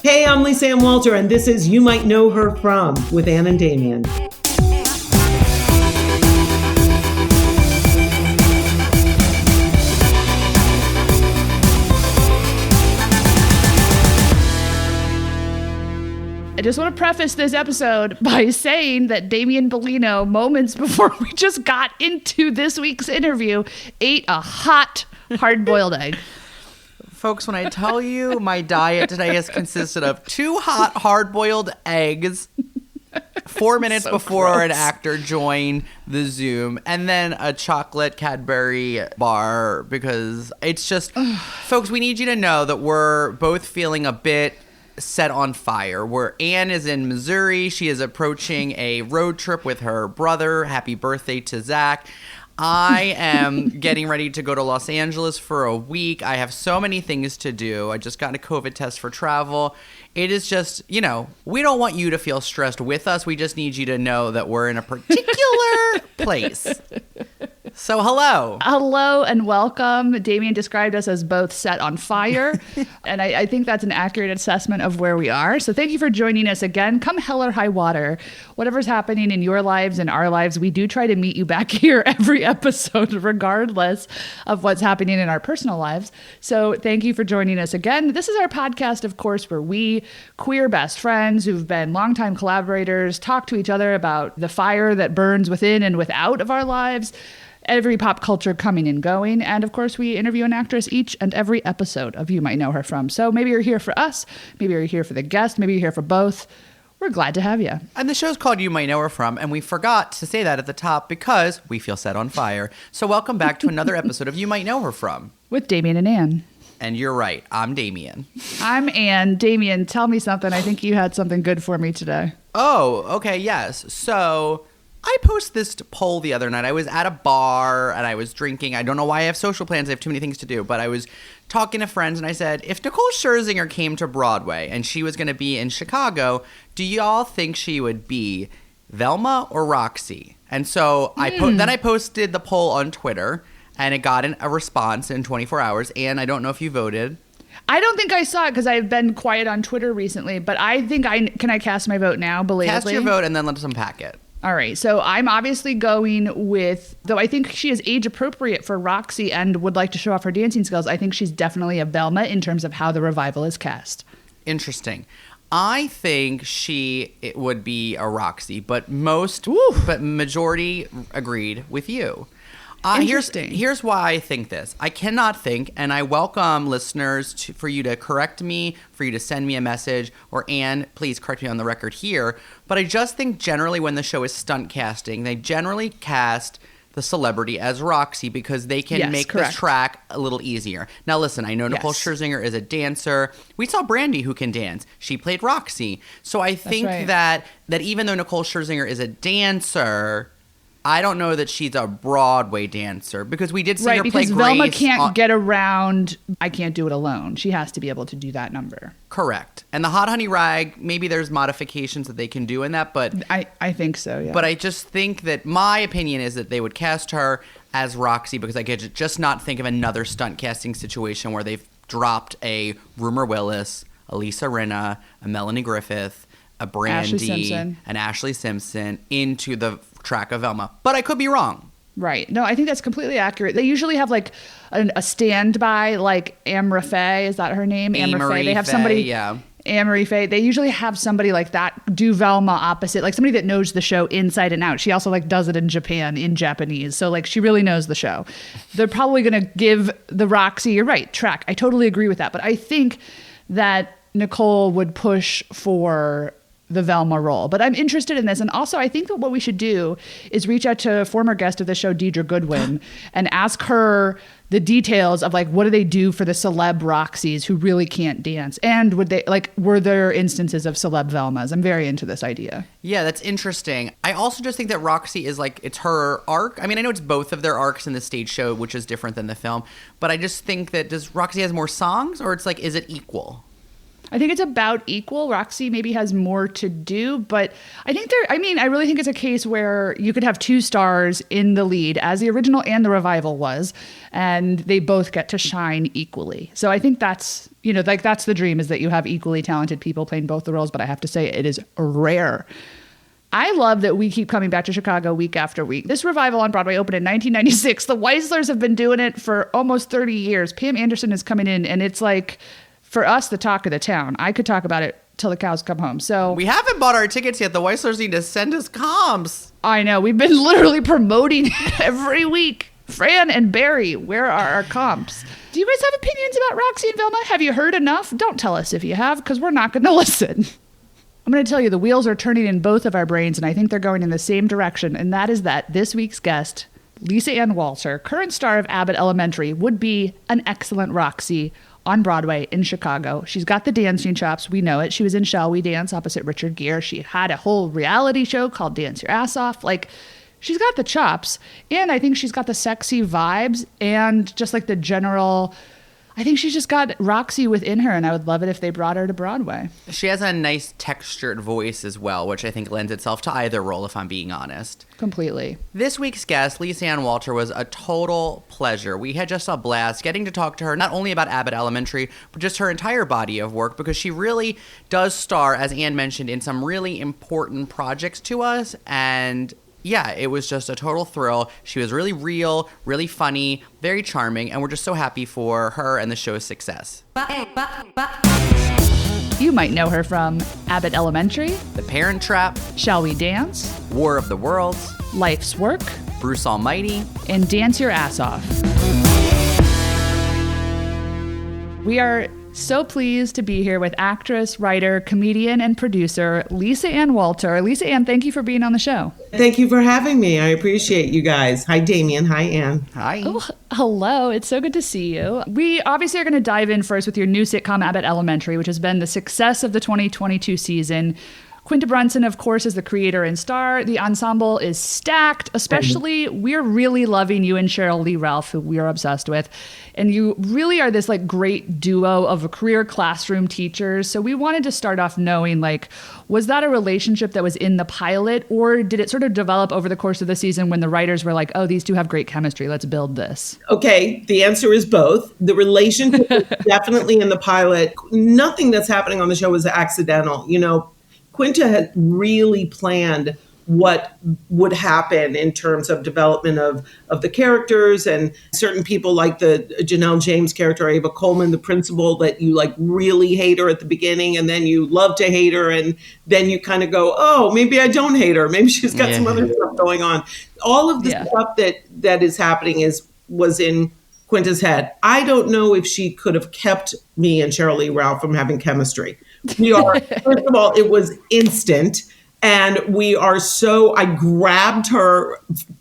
Hey, I'm Lee Sam Walter, and this is You Might Know Her From with Ann and Damien. I just want to preface this episode by saying that Damien Bellino, moments before we just got into this week's interview, ate a hot, hard-boiled egg. Folks, when I tell you my diet today has consisted of 2 hot, hard-boiled eggs 4 minutes So before gross. an actor joined the Zoom, and then a chocolate Cadbury bar, because it's just... Folks, we need you to know that we're both feeling a bit set on fire. Where Anne is in Missouri. She is approaching a road trip with her brother. Happy birthday to Zach. I am getting ready to go to Los Angeles for a week. I have so many things to do. I just got a COVID test for travel. It is just, we don't want you to feel stressed with us. We just need you to know that we're in a particular place. So hello. Hello and welcome. Damien described us as both set on fire, and I think that's an accurate assessment of where we are. So thank you for joining us again. Come hell or high water. Whatever's happening in your lives and our lives, we do try to meet you back here every episode, regardless of what's happening in our personal lives. So thank you for joining us again. This is our podcast, of course, where we, queer best friends who've been longtime collaborators, talk to each other about the fire that burns within and without of our lives, every pop culture coming and going. And of course, we interview an actress each and every episode of You Might Know Her From. So maybe you're here for us, maybe you're here for the guest, maybe you're here for both. We're glad to have you. And the show's called You Might Know Her From, and we forgot to say that at the top because we feel set on fire. So welcome back to another episode of You Might Know Her From. With Damien and Ann. And you're right, I'm Damien. I'm Ann. Damien, tell me something. I think you had something good for me today. Oh, okay, yes. So I posted this poll the other night. I was at a bar and I was drinking. I don't know why I have social plans. I have too many things to do. But I was talking to friends and I said, if Nicole Scherzinger came to Broadway and she was going to be in Chicago, do y'all think she would be Velma or Roxie? And so then I posted the poll on Twitter and it got a response in 24 hours. And I don't know if you voted. I don't think I saw it because I've been quiet on Twitter recently. But I think can I cast my vote now, belatedly? Cast your vote and then let's unpack it. All right, so I'm obviously going with, though I think she is age appropriate for Roxie and would like to show off her dancing skills, I think she's definitely a Velma in terms of how the revival is cast. Interesting. I think it would be a Roxie, but majority agreed with you. Interesting. Here's why I think this. I cannot think, and I welcome listeners for you to correct me, for you to send me a message, or Anne, please correct me on the record here. But I just think generally when the show is stunt casting, they generally cast the celebrity as Roxie because they can make the track a little easier. Now listen, I know Nicole Scherzinger is a dancer. We saw Brandy who can dance. She played Roxie. So I think that even though Nicole Scherzinger is a dancer, I don't know that she's a Broadway dancer because we did see her play Grace. Velma can't get around, I Can't Do It Alone. She has to be able to do that number. Correct. And the Hot Honey Rag, maybe there's modifications that they can do in that, but I think so, yeah. But I just think that my opinion is that they would cast her as Roxie because I could just not think of another stunt casting situation where they've dropped a Rumor Willis, a Lisa Rinna, a Melanie Griffith, a Brandy, an Ashley Simpson into the track of Velma. But I could be wrong. Right. No, I think that's completely accurate. They usually have like a standby, like Amra Faye. Is that her name? Amra Faye. They have somebody. Yeah. Amory Faye. They usually have somebody like that do Velma opposite, like somebody that knows the show inside and out. She also like does it in Japan in Japanese. So like she really knows the show. They're probably going to give the Roxie, you're right, track. I totally agree with that. But I think that Nicole would push for the Velma role. But I'm interested in this. And also, I think that what we should do is reach out to a former guest of the show, Deidre Goodwin, and ask her the details of, like, what do they do for the celeb Roxies who really can't dance? And were there instances of celeb Velmas? I'm very into this idea. Yeah, that's interesting. I also just think that Roxie is, like, it's her arc. I mean, I know it's both of their arcs in the stage show, which is different than the film. But I just think that, does Roxie has more songs? Or it's like, is it equal? I think it's about equal. Roxie maybe has more to do, but I think I really think it's a case where you could have two stars in the lead, as the original and the revival was, and they both get to shine equally. So I think that's, that's the dream, is that you have equally talented people playing both the roles, but I have to say it is rare. I love that we keep coming back to Chicago week after week. This revival on Broadway opened in 1996. The Weislers have been doing it for almost 30 years. Pam Anderson is coming in, and it's like, for us, the talk of the town. I could talk about it till the cows come home. So we haven't bought our tickets yet. The Weislers need to send us comps. I know. We've been literally promoting every week. Fran and Barry, where are our comps? Do you guys have opinions about Roxie and Velma? Have you heard enough? Don't tell us if you have, because we're not going to listen. I'm going to tell you, the wheels are turning in both of our brains, and I think they're going in the same direction, and that is that this week's guest, Lisa Ann Walter, current star of Abbott Elementary, would be an excellent Roxie on Broadway in Chicago. She's got the dancing chops. We know it. She was in Shall We Dance opposite Richard Gere. She had a whole reality show called Dance Your Ass Off. Like, she's got the chops, and I think she's got the sexy vibes and just like the general, I think she's just got Roxie within her, and I would love it if they brought her to Broadway. She has a nice textured voice as well, which I think lends itself to either role, if I'm being honest. Completely. This week's guest, Lisa Ann Walter, was a total pleasure. We had just a blast getting to talk to her not only about Abbott Elementary, but just her entire body of work, because she really does star, as Ann mentioned, in some really important projects to us, and yeah, it was just a total thrill. She was really real, really funny, very charming, and we're just so happy for her and the show's success. You might know her from Abbott Elementary, The Parent Trap, Shall We Dance, War of the Worlds, Life's Work, Bruce Almighty, and Dance Your Ass Off. We are so pleased to be here with actress, writer, comedian, and producer Lisa Ann Walter. Lisa Ann, thank you for being on the show. Thank you for having me. I appreciate you guys. Hi, Damien. Hi, Ann. Hi. Oh, hello. It's so good to see you. We obviously are going to dive in first with your new sitcom, Abbott Elementary, which has been the success of the 2022 season. Quinta Brunson, of course, is the creator and star. The ensemble is stacked, especially we're really loving you and Cheryl Lee Ralph, who we are obsessed with. And you really are this like great duo of career classroom teachers. So we wanted to start off knowing, like, was that a relationship that was in the pilot, or did it sort of develop over the course of the season when the writers were like, oh, these two have great chemistry, let's build this? Okay, the answer is both. The relationship is definitely in the pilot. Nothing that's happening on the show is accidental. Quinta had really planned what would happen in terms of development of the characters, and certain people like the Janelle James character, Ava Coleman, the principal, that you like really hate her at the beginning, and then you love to hate her, and then you kind of go, oh, maybe I don't hate her. Maybe she's got some other stuff going on. All of the stuff that is happening was in Quinta's head. I don't know if she could have kept me and Cheryl Lee Ralph from having chemistry. We are, first of all, it was instant. And I grabbed her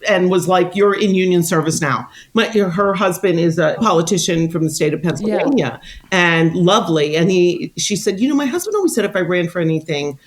and was like, you're in union service now. Her husband is a politician from the state of Pennsylvania and lovely. And she said, my husband always said if I ran for anything,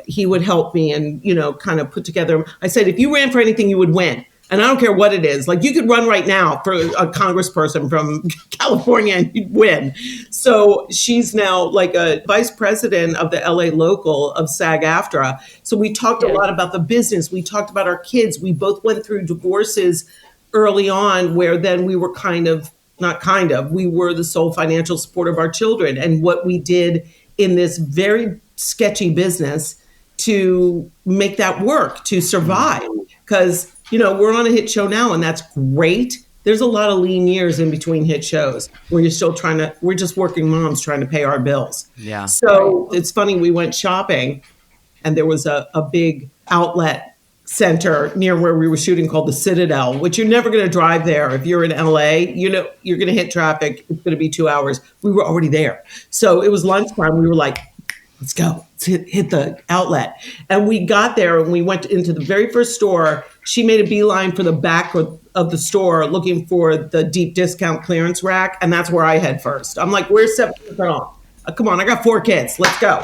he would help me and, kind of put together. I said, if you ran for anything, you would win. And I don't care what it is. Like, you could run right now for a congressperson from California and you'd win. So she's now like a vice president of the LA local of SAG-AFTRA. So we talked a lot about the business. We talked about our kids. We both went through divorces early on where then we were we were the sole financial support of our children. And what we did in this very sketchy business to make that work, to survive. Because we're on a hit show now, and that's great. There's a lot of lean years in between hit shows where you're still we're just working moms trying to pay our bills. Yeah. So it's funny, we went shopping, and there was a big outlet center near where we were shooting called the Citadel, which you're never going to drive there. If you're in LA, you're going to hit traffic. It's going to be 2 hours. We were already there. So it was lunchtime. We were like, let's go. Let's hit the outlet. And we got there and we went into the very first store. She made a beeline for the back of the store looking for the deep discount clearance rack. And that's where I head first. I'm like, where's 70% off? Come on, I got 4 kids. Let's go.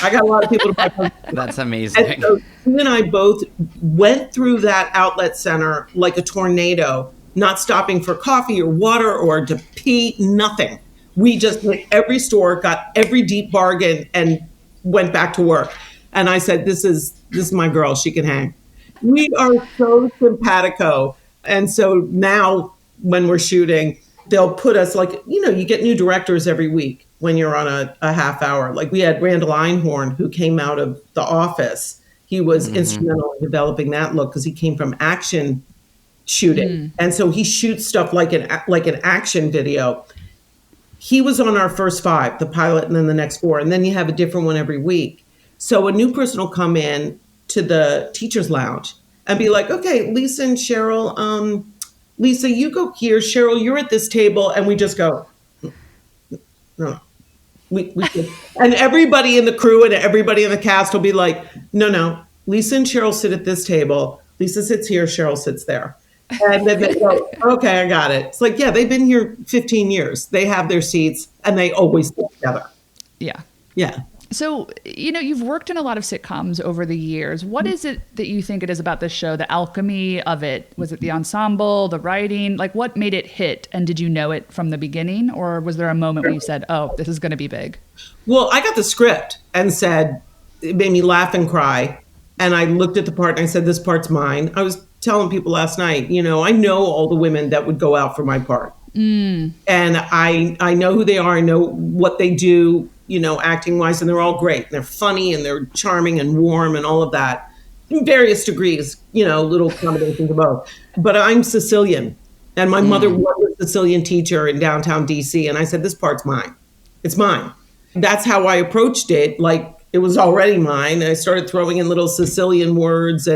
I got a lot of people to buy. That's amazing. And so she and I both went through that outlet center like a tornado, not stopping for coffee or water or to pee, nothing. We just hit every store, got every deep bargain, and went back to work. And I said, this is my girl. She can hang. We are so simpatico. And so now when we're shooting, they'll put us you get new directors every week when you're on a half hour. Like we had Randall Einhorn, who came out of The Office. He was instrumental in developing that look because he came from action shooting. And so he shoots stuff like an action video. He was on our first 5, the pilot, and then the next 4. And then you have a different one every week. So a new person will come in to the teacher's lounge and be like, okay, Lisa and Cheryl, Lisa, you go here. Cheryl, you're at this table. And we just go, no. And everybody in the crew and everybody in the cast will be like, no. Lisa and Cheryl sit at this table. Lisa sits here. Cheryl sits there. And then they go, okay, I got it. It's like, yeah, they've been here 15 years. They have their seats and they always sit together. Yeah. Yeah. So, you've worked in a lot of sitcoms over the years. What is it that you think it is about this show, the alchemy of it? Was it the ensemble, the writing? Like, what made it hit? And did you know it from the beginning? Or was there a moment where you said, oh, this is going to be big? Well, I got the script and said, it made me laugh and cry. And I looked at the part and I said, this part's mine. I was telling people last night, I know all the women that would go out for my part. And I know who they are. I know what they do, acting wise, and they're all great. They're funny and they're charming and warm and all of that in various degrees, little combinations of both. But I'm Sicilian and my mother was a Sicilian teacher in downtown DC. And I said, this part's mine. It's mine. That's how I approached it. Like it was already mine. I started throwing in little Sicilian words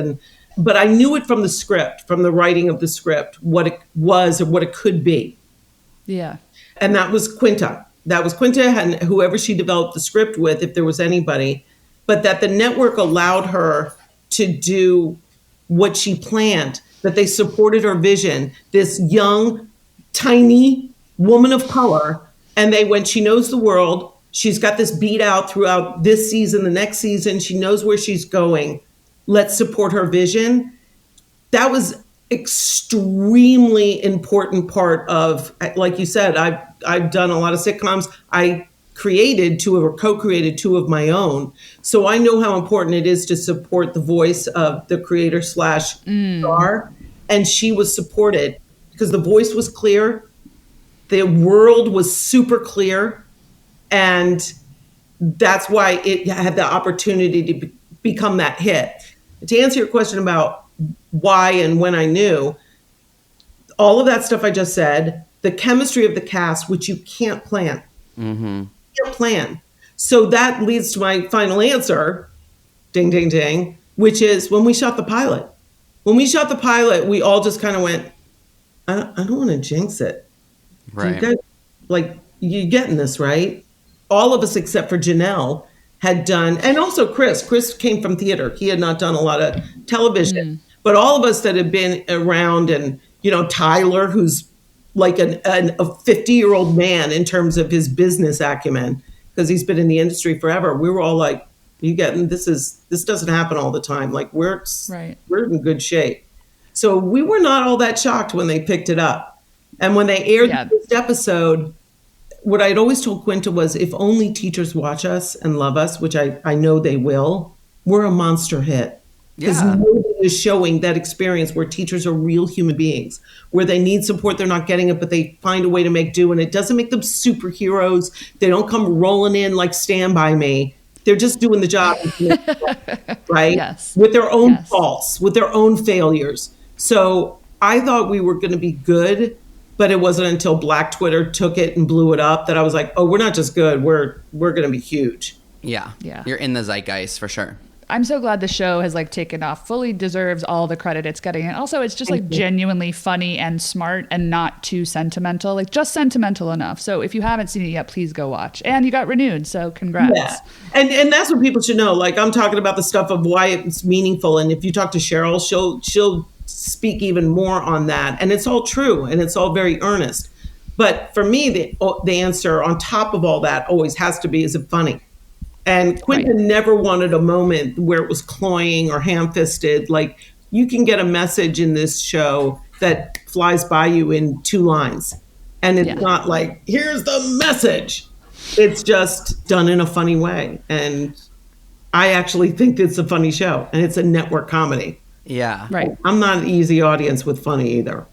but I knew it from the script, from the writing of the script, what it was or what it could be. Yeah. And that was Quinta. That was Quinta and whoever she developed the script with, if there was anybody, but that the network allowed her to do what she planned, that they supported her vision, this young, tiny woman of color. And they went, she knows the world. She's got this beat out throughout this season, the next season. She knows where she's going. Let's support her vision. That was extremely important part of, like you said, I've done a lot of sitcoms. I created 2 or co-created 2 of my own. So I know how important it is to support the voice of the creator / star. And she was supported because the voice was clear. The world was super clear. And that's why it had the opportunity to become that hit. To answer your question about why and when I knew, all of that stuff I just said, the chemistry of the cast, which you can't plan. You can't plan. So that leads to my final answer, ding, ding, ding, which is when we shot the pilot. When we shot the pilot, we all just kind of went, I don't want to jinx it. Right. You're getting this, right? All of us except for Janelle had done, and also Chris. Chris came from theater. He had not done a lot of television. But all of us that had been around, and, Tyler, who's like a 50-year-old man in terms of his business acumen, because he's been in the industry forever. We were all like, you getting, this doesn't happen all the time. Like we're in good shape. So we were not all that shocked when they picked it up. And when they aired this episode, what I'd always told Quinta was, if only teachers watch us and love us, which I know they will, we're a monster hit. Because nobody is showing that experience where teachers are real human beings, where they need support, they're not getting it, but they find a way to make do. And it doesn't make them superheroes. They don't come rolling in like Stand By Me. They're just doing the job, right? Yes. With their own faults, with their own failures. So I thought we were going to be good, but it wasn't until Black Twitter took it and blew it up that I was like, oh, we're not just good. We're going to be huge. Yeah. You're in the zeitgeist for sure. I'm so glad the show has taken off, fully deserves all the credit it's getting. And also it's just genuinely funny and smart and not too sentimental, just sentimental enough. So if you haven't seen it yet, please go watch. And you got renewed. So congrats. Yeah. And that's what people should know. I'm talking about the stuff of why it's meaningful. And if you talk to Cheryl, she'll speak even more on that. And it's all true. And it's all very earnest. But for me, the answer on top of all that always has to be, is it funny? And Quinta never wanted a moment where it was cloying or ham-fisted. You can get a message in this show that flies by you in 2 lines. And it's not like, here's the message. It's just done in a funny way. And I actually think it's a funny show, and it's a network comedy. Yeah. Right. I'm not an easy audience with funny either.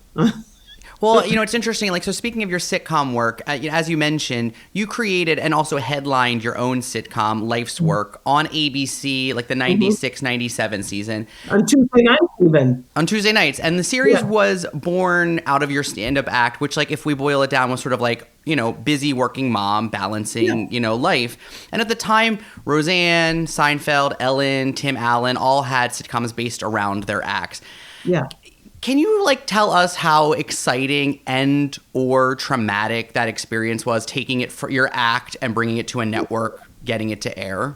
Well, it's interesting. Like, so speaking of your sitcom work, as you mentioned, you created and also headlined your own sitcom, Life's Work, on ABC, like the 96, 97 season. On Tuesday nights, even. On Tuesday nights. And the series was born out of your stand-up act, which, like, if we boil it down, was sort of like, busy working mom balancing, life. And at the time, Roseanne, Seinfeld, Ellen, Tim Allen all had sitcoms based around their acts. Yeah. Can you tell us how exciting and or traumatic that experience was, taking it for your act and bringing it to a network, getting it to air?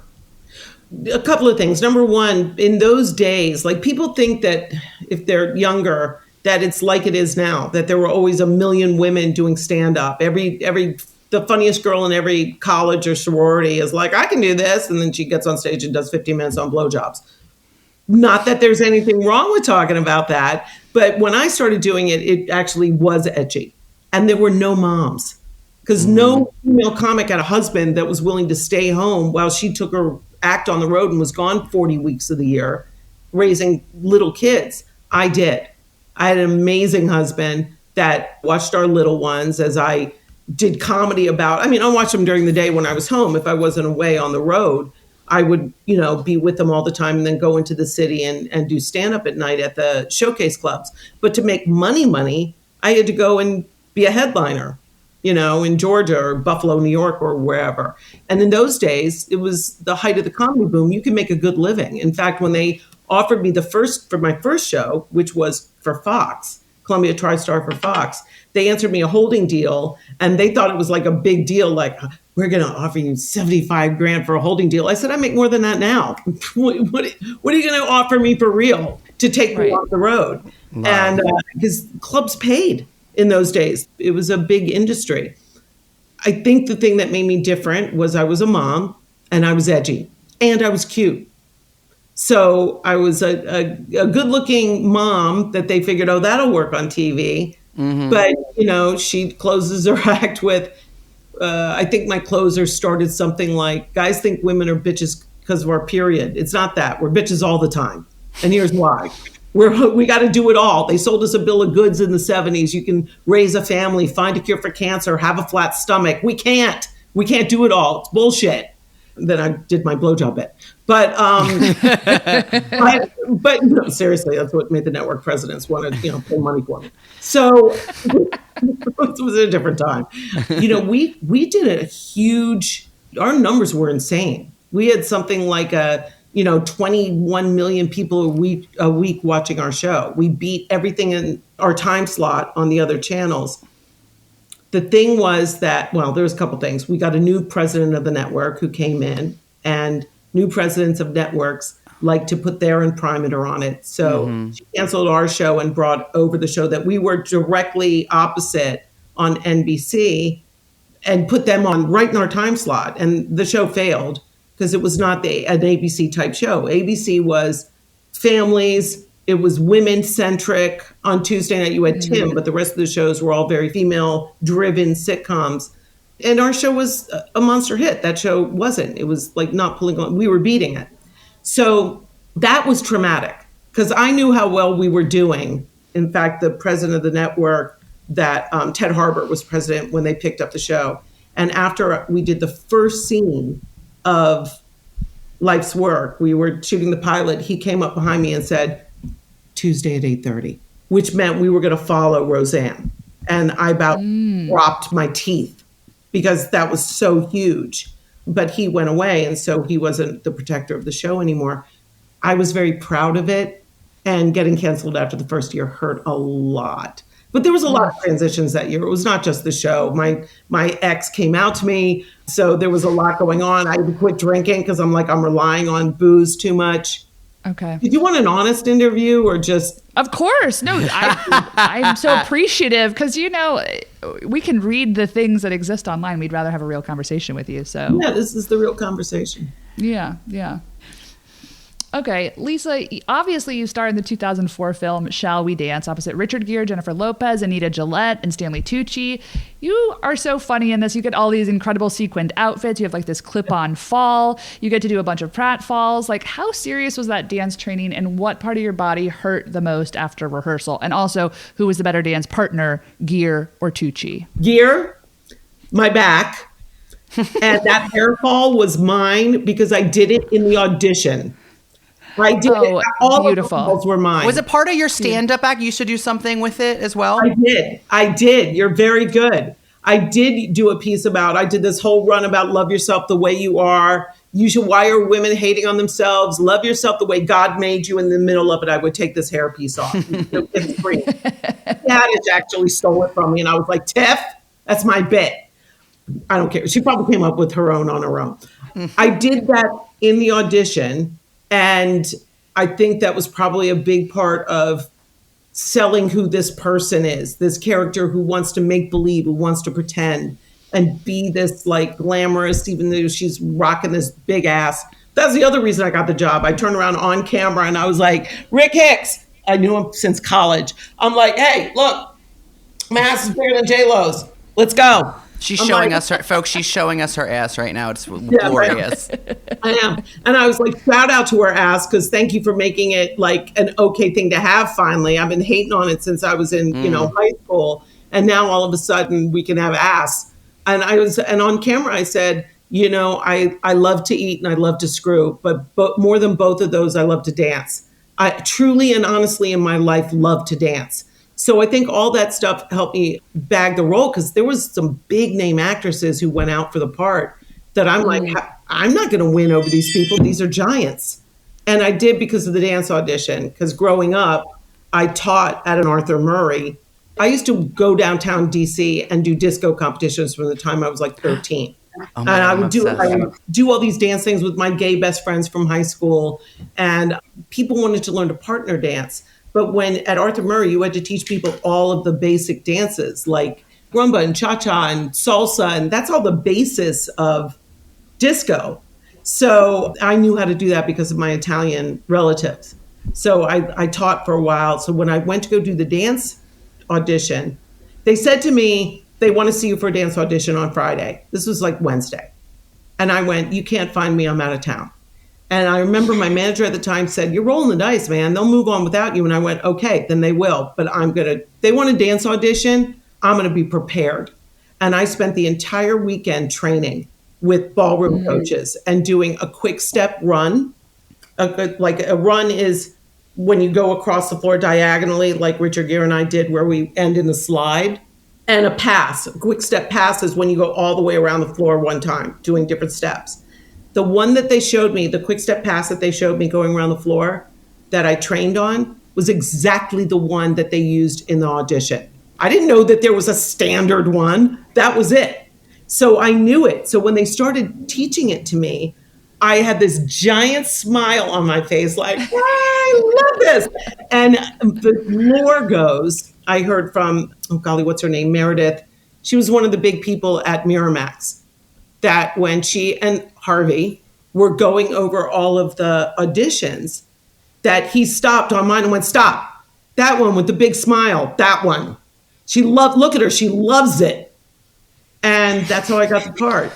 A couple of things. Number one, in those days, people think that if they're younger, that it's like it is now, that there were always a million women doing stand-up. The funniest girl in every college or sorority is like, I can do this. And then she gets on stage and does 15 minutes on blowjobs. Not that there's anything wrong with talking about that, but when I started doing it, it actually was edgy. And there were no moms, because no female comic had a husband that was willing to stay home while she took her act on the road and was gone 40 weeks of the year raising little kids. I did. I had an amazing husband that watched our little ones as I did comedy about. I watched them during the day when I was home. If I wasn't away on the road, I would, be with them all the time and then go into the city and do stand-up at night at the showcase clubs. But to make money, I had to go and be a headliner, in Georgia or Buffalo, New York, or wherever. And in those days, it was the height of the comedy boom. You could make a good living. In fact, when they offered me for my first show, which was for Fox, Columbia TriStar for Fox, they answered me a holding deal, and they thought it was like a big deal, like, we're going to offer you $75,000 for a holding deal. I said, I make more than that now. What are you going to offer me for real to take me off the road? Wow. And because clubs paid in those days, it was a big industry. I think the thing that made me different was I was a mom, and I was edgy, and I was cute. So I was a good-looking mom that they figured, that'll work on TV. Mm-hmm. But, she closes her act with, I think my closer started something like, guys think women are bitches because of our period. It's not that. We're bitches all the time. And here's why. We got to do it all. They sold us a bill of goods in the 70s. You can raise a family, find a cure for cancer, have a flat stomach. We can't do it all. It's bullshit. Then I did my blowjob bit. But but no, seriously, that's what made the network presidents want to pay money for me. So it was a different time. We did a huge. Our numbers were insane. We had something like 21 million people a week watching our show. We beat everything in our time slot on the other channels. The thing was that, there was a couple things. We got a new president of the network who came in, and new presidents of networks like to put their imprimatur on it. So she canceled our show and brought over the show that we were directly opposite on NBC and put them on right in our time slot. And the show failed because it was not an ABC type show. ABC was families. It was women-centric. On Tuesday night, you had Tim, but the rest of the shows were all very female-driven sitcoms. And our show was a monster hit. That show wasn't. It was not pulling on. We were beating it. So that was traumatic because I knew how well we were doing. In fact, the president of the network, that Ted Harbert was president when they picked up the show. And after we did the first scene of Life's Work, we were shooting the pilot, he came up behind me and said, Tuesday at 8:30, which meant we were going to follow Roseanne. And I about dropped my teeth because that was so huge. But he went away, and so he wasn't the protector of the show anymore. I was very proud of it, and getting canceled after the first year hurt a lot. But there was a lot of transitions that year. It was not just the show. My ex came out to me, so there was a lot going on. I had to quit drinking because I'm relying on booze too much. Okay. Did you want an honest interview or just? Of course. No, I'm so appreciative because, we can read the things that exist online. We'd rather have a real conversation with you. So yeah, this is the real conversation. Yeah. Okay, Lisa, obviously you starred in the 2004 film Shall We Dance opposite Richard Gere, Jennifer Lopez, Anita Gillette, and Stanley Tucci. You are so funny in this. You get all these incredible sequined outfits. You have like this clip-on fall. You get to do a bunch of pratfalls. Like, how serious was that dance training, and what part of your body hurt the most after rehearsal? And also, who was the better dance partner, Gere or Tucci? Gere, my back. And that hair fall was mine because I did it in the audition. I did it. All beautiful. Of the falls were mine. Was it part of your stand-up act? You used to do something with it as well? I did. You're very good. I did do a piece about, I did this whole run about love yourself the way you are. Why are women hating on themselves? Love yourself the way God made you. In the middle of it, I would take this hairpiece off. It's free. That actually stole it from me. And I was like, Tiff, that's my bit. I don't care. She probably came up with her own on her own. I did that in the audition. And I think that was probably a big part of selling who this person is, this character who wants to make believe, who wants to pretend and be this like glamorous, even though she's rocking this big ass. That's the other reason I got the job. I turned around on camera and I was like, Rick Hicks. I knew him since college. I'm like, hey, look, my ass is bigger than J-Lo's. Let's go. She's showing us her, folks, she's showing us her ass right now. It's glorious. I am. And I was like, shout out to her ass, because thank you for making it like an okay thing to have finally. I've been hating on it since I was in, high school. And now all of a sudden we can have ass. And on camera I said, I love to eat and I love to screw, but more than both of those, I love to dance. I truly and honestly in my life love to dance. So I think all that stuff helped me bag the role, because there was some big name actresses who went out for the part that I'm like, I'm not going to win over these people. These are giants. And I did because of the dance audition, because growing up, I taught at an Arthur Murray. I used to go downtown DC and do disco competitions from the time I was like 13. And I would do all these dance things with my gay best friends from high school. And people wanted to learn to partner dance. But when at Arthur Murray, you had to teach people all of the basic dances like rumba and cha-cha and salsa. And that's all the basis of disco. So I knew how to do that because of my Italian relatives. So I taught for a while. So when I went to go do the dance audition, they said to me, they want to see you for a dance audition on Friday. This was like Wednesday. And I went, you can't find me. I'm out of town. And I remember my manager at the time said, you're rolling the dice, man. They'll move on without you. And I went, okay, then they will. But they want a dance audition. I'm going to be prepared. And I spent the entire weekend training with ballroom coaches and doing a quick step run. Like a run is when you go across the floor diagonally, like Richard Gere and I did, where we end in the slide. And a pass, a quick step pass is when you go all the way around the floor one time, doing different steps. The one that they showed me, the quick step pass that they showed me going around the floor that I trained on, was exactly the one that they used in the audition. I didn't know that there was a standard one. That was it. So I knew it. So when they started teaching it to me, I had this giant smile on my face, like, I love this. And the lore goes, I heard from, oh golly, what's her name? Meredith. She was one of the big people at Miramax. That when she and Harvey were going over all of the auditions, that he stopped on mine and went, stop. That one with the big smile, that one. Look at her, she loves it. And that's how I got the part.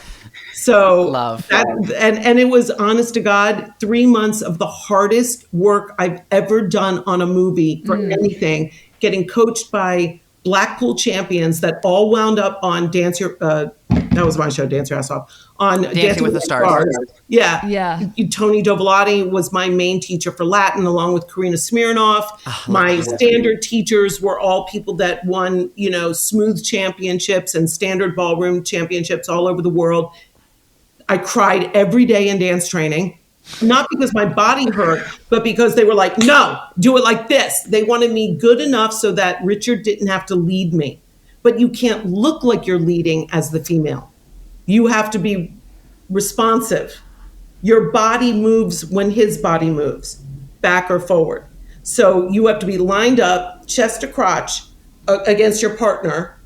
So love. And it was, honest to God, 3 months of the hardest work I've ever done on a movie for anything, getting coached by Blackpool champions that all wound up on that was my show, Dance Your Ass Off, on Dancing with the Stars. Yeah. Tony Dovolati was my main teacher for Latin, along with Karina Smirnoff. My standard teachers were all people that won, smooth championships and standard ballroom championships all over the world. I cried every day in dance training, not because my body hurt, but because they were like, no, do it like this. They wanted me good enough so that Richard didn't have to lead me. But you can't look like you're leading as the female. You have to be responsive. Your body moves when his body moves, back or forward. So you have to be lined up, chest to crotch, against your partner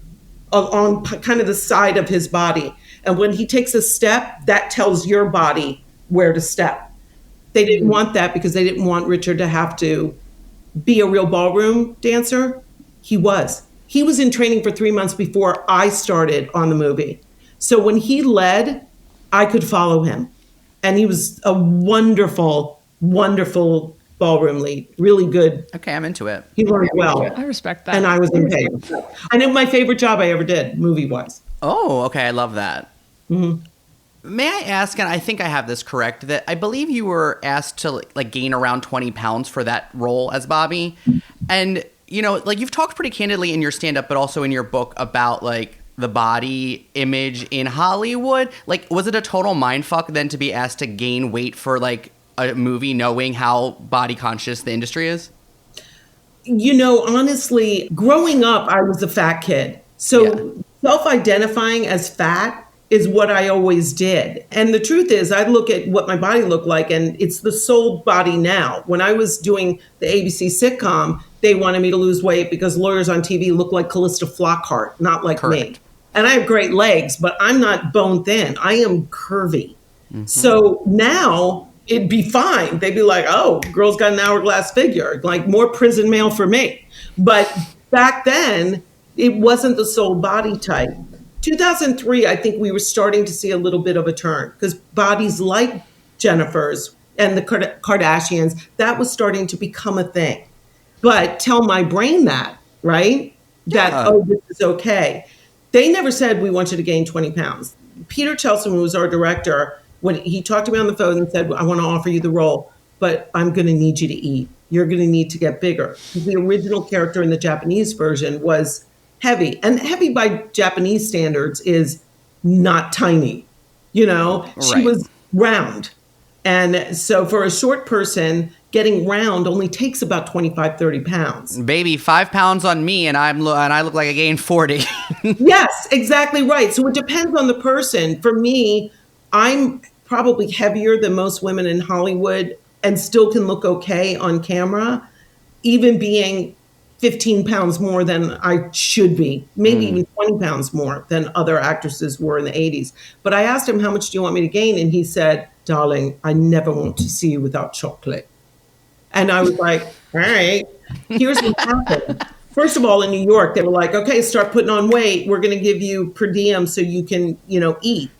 on kind of the side of his body. And when he takes a step, that tells your body where to step. They didn't want that because they didn't want Richard to have to be a real ballroom dancer. He was. He was in training for 3 months before I started on the movie. So when he led, I could follow him. And he was a wonderful, wonderful ballroom lead. Really good. Okay, I'm into it. He learned well. I respect that. And I was in pain. I know my favorite job I ever did, movie-wise. Oh, okay. I love that. Mm-hmm. May I ask, and I think I have this correct, that I believe you were asked to like gain around 20 pounds for that role as Bobby. And, you know, like you've talked pretty candidly in your stand-up, but also in your book about like the body image in Hollywood. Like, was it a total mindfuck then to be asked to gain weight for like a movie knowing how body conscious the industry is? You know, honestly, growing up, I was a fat kid. So self-identifying as fat is what I always did. And the truth is, I look at what my body looked like, and it's the sold body now. When I was doing the ABC sitcom, they wanted me to lose weight because lawyers on TV look like Callista Flockhart, not like me. And I have great legs, but I'm not bone thin. I am curvy. Mm-hmm. So now it'd be fine. They'd be like, oh, girl's got an hourglass figure, like more prison mail for me. But back then, it wasn't the sold body type. 2003, I think we were starting to see a little bit of a turn because bodies like Jennifer's and the Kardashians, that was starting to become a thing. But tell my brain that, right? That, oh, this is okay. They never said we want you to gain 20 pounds. Peter Chelson, who was our director, when he talked to me on the phone and said, I want to offer you the role, but I'm going to need you to eat. You're going to need to get bigger. The original character in the Japanese version was heavy, and heavy by Japanese standards is not tiny. You know, She was round. And so for a short person, getting round only takes about 25, 30 pounds. Baby, 5 pounds on me and I look like I gained 40. Yes, exactly right. So it depends on the person. For me, I'm probably heavier than most women in Hollywood and still can look okay on camera, even being 15 pounds more than I should be, maybe even 20 pounds more than other actresses were in the 80s. But I asked him, how much do you want me to gain? And he said, darling, I never want to see you without chocolate. And I was like, all right, here's what happened. First of all, in New York, they were like, okay, start putting on weight. We're going to give you per diem so you can, eat.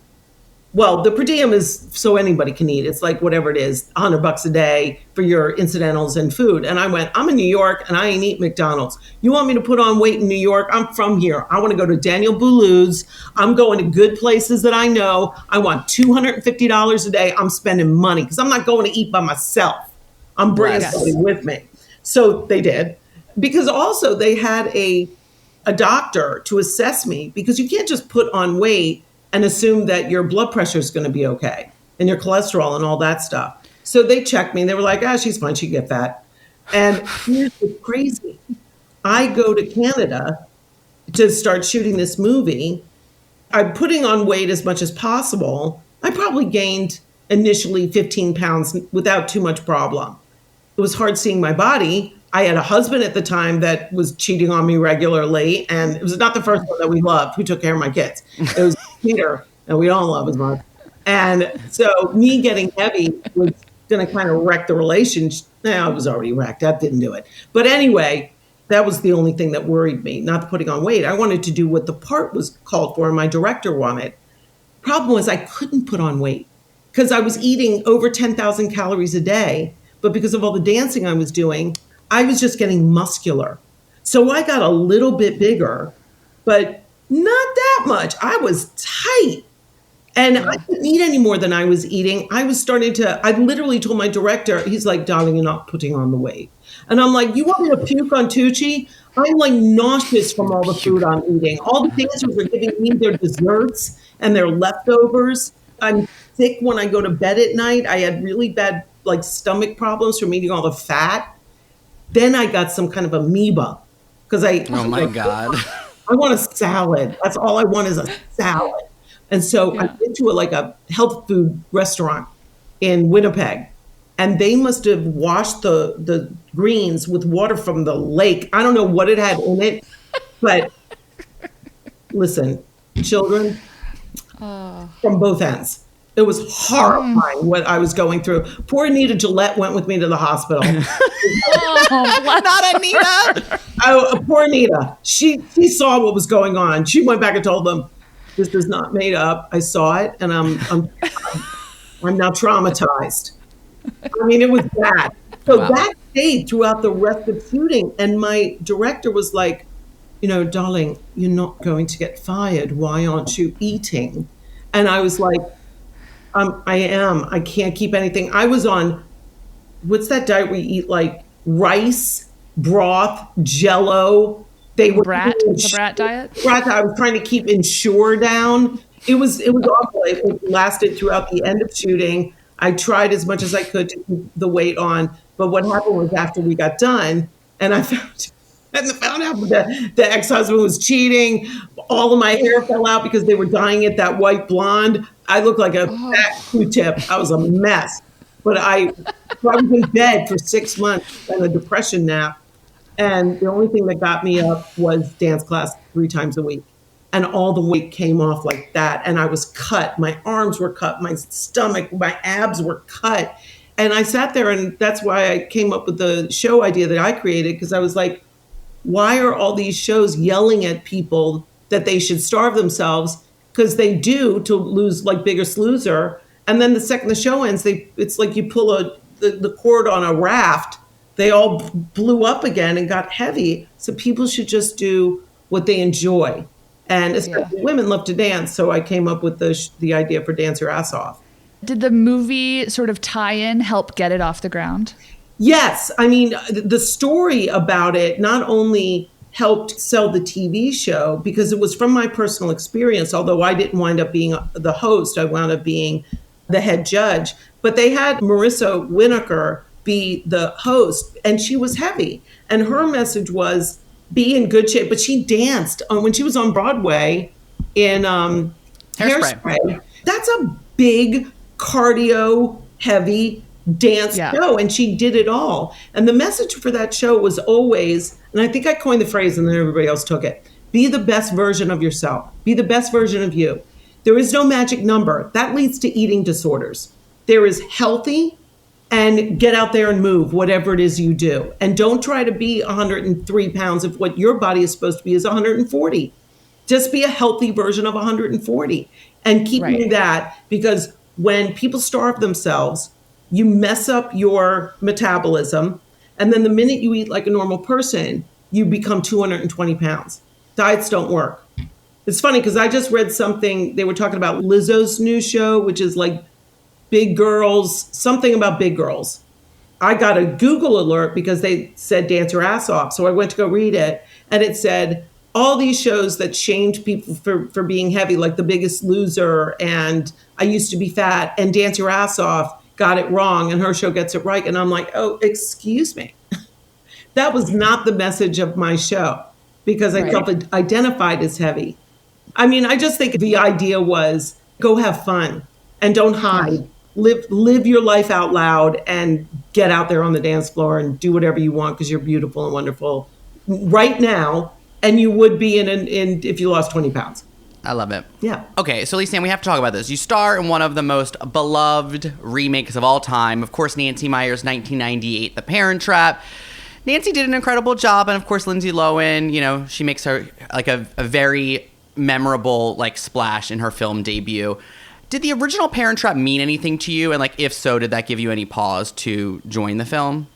Well, the per diem is so anybody can eat. It's like whatever it is, $100 a day for your incidentals and food. And I went, I'm in New York and I ain't eat McDonald's. You want me to put on weight in New York? I'm from here. I want to go to Daniel Boulud's. I'm going to good places that I know. I want $250 a day. I'm spending money because I'm not going to eat by myself. I'm bringing somebody with me. So they did. Because also they had a doctor to assess me because you can't just put on weight and assume that your blood pressure is going to be okay and your cholesterol and all that stuff. So they checked me and they were like, she's fine. She can get fat. And here's what's crazy. I go to Canada to start shooting this movie. I'm putting on weight as much as possible. I probably gained initially 15 pounds without too much problem. It was hard seeing my body. I had a husband at the time that was cheating on me regularly. And it was not the first one that we loved who took care of my kids. It was Peter, and we don't love as much. And so me getting heavy was going to kind of wreck the relationship. I was already wrecked. That didn't do it. But anyway, that was the only thing that worried me, not putting on weight. I wanted to do what the part was called for and my director wanted. Problem was I couldn't put on weight because I was eating over 10,000 calories a day. But because of all the dancing I was doing, I was just getting muscular. So I got a little bit bigger, but not that much. I was tight. And I couldn't eat any more than I was eating. I literally told my director, he's like, darling, you're not putting on the weight. And I'm like, you want me to puke on Tucci? I'm like nauseous from all the food I'm eating. All the dancers are giving me their desserts and their leftovers. I'm sick when I go to bed at night. I had really bad stomach problems from eating all the fat. Then I got some kind of amoeba because oh my God. I want a salad. That's all I want is a salad. And so I went to a health food restaurant in Winnipeg, and they must have washed the greens with water from the lake. I don't know what it had in it, but listen, children from both ends. It was horrifying what I was going through. Poor Anita Gillette went with me to the hospital. Not Anita. Oh, poor Anita. She saw what was going on. She went back and told them, "This is not made up. I saw it, and I'm now traumatized." I mean, it was bad. So that stayed throughout the rest of shooting. And my director was like, "Darling, you're not going to get fired. Why aren't you eating?" And I was like, I am. I can't keep anything. I was on, what's that diet where you eat like rice, broth, Jello? They were the brat diet. I was trying to keep Ensure down. It was awful. It lasted throughout the end of shooting. I tried as much as I could to keep the weight on, but what happened was after we got done, and I found out that the ex-husband was cheating. All of my hair fell out because they were dyeing it that white blonde. I looked like a fat Q-tip. I was a mess. But I was in bed for 6 months and a depression nap. And the only thing that got me up was dance class 3 times a week. And all the weight came off like that. And I was cut. My arms were cut. My stomach, my abs were cut. And I sat there, and that's why I came up with the show idea that I created, because I was like, why are all these shows yelling at people that they should starve themselves? Because they do, to lose like Biggest Loser. And then the second the show ends, it's like you pull the cord on a raft. They all blew up again and got heavy. So people should just do what they enjoy. And especially women love to dance. So I came up with the idea for Dance Your Ass Off. Did the movie sort of tie-in help get it off the ground? Yes. I mean, the story about it not only helped sell the TV show, because it was from my personal experience, although I didn't wind up being the host, I wound up being the head judge. But they had Marissa Winokur be the host, and she was heavy. And her message was, be in good shape. But she danced when she was on Broadway in Hairspray. That's a big cardio heavy dance show, and she did it all. And the message for that show was always, and I think I coined the phrase and then everybody else took it, be the best version of yourself. Be the best version of you. There is no magic number. That leads to eating disorders. There is healthy, and get out there and move, whatever it is you do. And don't try to be 103 pounds if what your body is supposed to be is 140. Just be a healthy version of 140 and keep doing that, because when people starve themselves, you mess up your metabolism. And then the minute you eat like a normal person, you become 220 pounds. Diets don't work. It's funny because I just read something, they were talking about Lizzo's new show, which is like big girls, something about big girls. I got a Google alert because they said dance your ass off. So I went to go read it, and it said all these shows that shamed people for being heavy, like The Biggest Loser and I Used to Be Fat and Dance Your Ass Off, got it wrong, and her show gets it right. And I'm like, oh, excuse me. That was not the message of my show, because I self-identified as heavy. I mean, I just think the idea was go have fun and don't hide. Live your life out loud and get out there on the dance floor and do whatever you want, because you're beautiful and wonderful right now. And you would be in if you lost 20 pounds. I love it. Yeah. Okay, so Lisa, we have to talk about this. You star in one of the most beloved remakes of all time. Of course, Nancy Meyers' 1998 The Parent Trap. Nancy did an incredible job. And of course, Lindsay Lohan, she makes her like a very memorable like splash in her film debut. Did the original Parent Trap mean anything to you? And like, if so, did that give you any pause to join the film?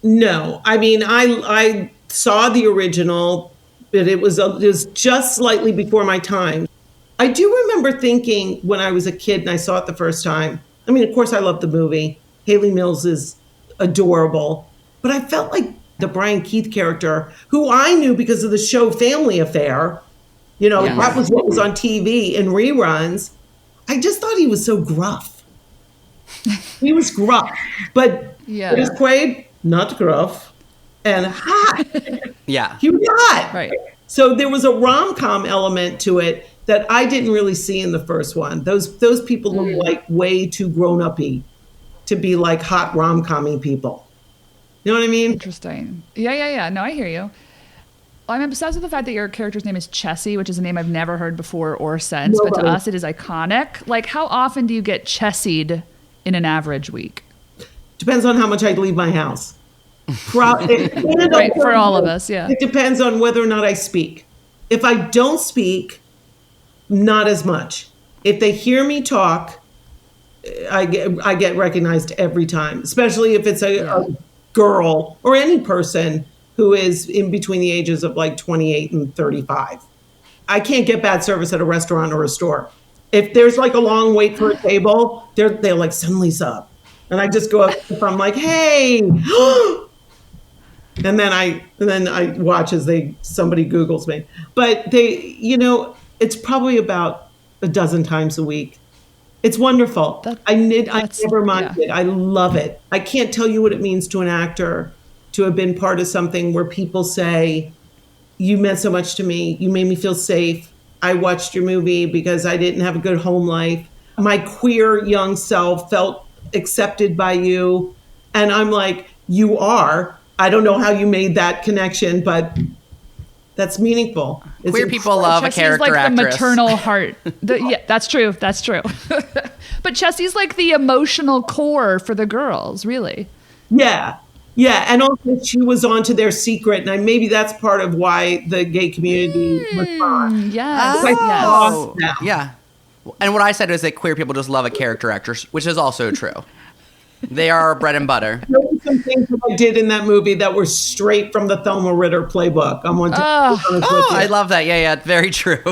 No. I mean, I saw the original, but it was just slightly before my time. I do remember thinking when I was a kid and I saw it the first time, I mean, of course I love the movie. Haley Mills is adorable, but I felt like the Brian Keith character, who I knew because of the show Family Affair, that was what was on TV in reruns. I just thought he was so gruff. He was gruff, but Dennis Quaid, not gruff, and hot. Yeah. He was hot. Right. So there was a rom-com element to it that I didn't really see in the first one. Those people look like way too grown-up-y to be like hot rom-com-y people. You know what I mean? Interesting. Yeah. No, I hear you. I'm obsessed with the fact that your character's name is Chessy, which is a name I've never heard before or since, but to us it is iconic. Like, how often do you get Chessied in an average week? Depends on how much I leave my house. Right, for all of us, yeah. It depends on whether or not I speak. If I don't speak, not as much. If they hear me talk, I get recognized every time, especially if it's a girl or any person who is in between the ages of like 28 and 35. I can't get bad service at a restaurant or a store. If there's like a long wait for a table, they're like, suddenly up. And I just go up if I'm like, hey, and then I watch as somebody Googles me. But it's probably about a dozen times a week. It's wonderful. I never mind it. I love it. I can't tell you what it means to an actor to have been part of something where people say, you meant so much to me. You made me feel safe. I watched your movie because I didn't have a good home life. My queer young self felt accepted by you. And I'm like, you are. I don't know how you made that connection, but that's meaningful. Queer people love a character like actress. The maternal heart. Yeah, that's true. That's true. But Chessy's like the emotional core for the girls, really. Yeah. Yeah. And also she was onto their secret. And maybe that's part of why the gay community was fun. Yes. Yeah. And what I said is that queer people just love a character actress, which is also true. They are our bread and butter. There were some things that I did in that movie that were straight from the Thelma Ritter playbook. I love that. Yeah, very true.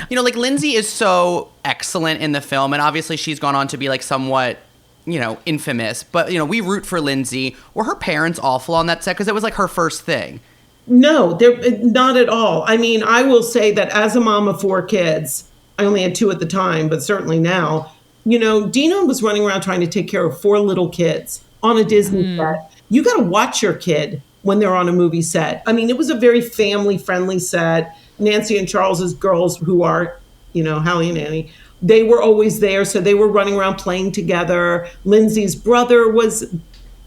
Like Lindsay is so excellent in the film, and obviously she's gone on to be like somewhat, infamous. But, we root for Lindsay. Were her parents awful on that set? Because it was like her first thing. No, they're not at all. I mean, I will say that as a mom of 4 kids, I only had 2 at the time, but certainly now, Dina was running around trying to take care of 4 little kids on a Disney set. You got to watch your kid when they're on a movie set. I mean, it was a very family-friendly set. Nancy and Charles's girls, who are, Hallie and Annie, they were always there. So they were running around playing together. Lindsay's brother was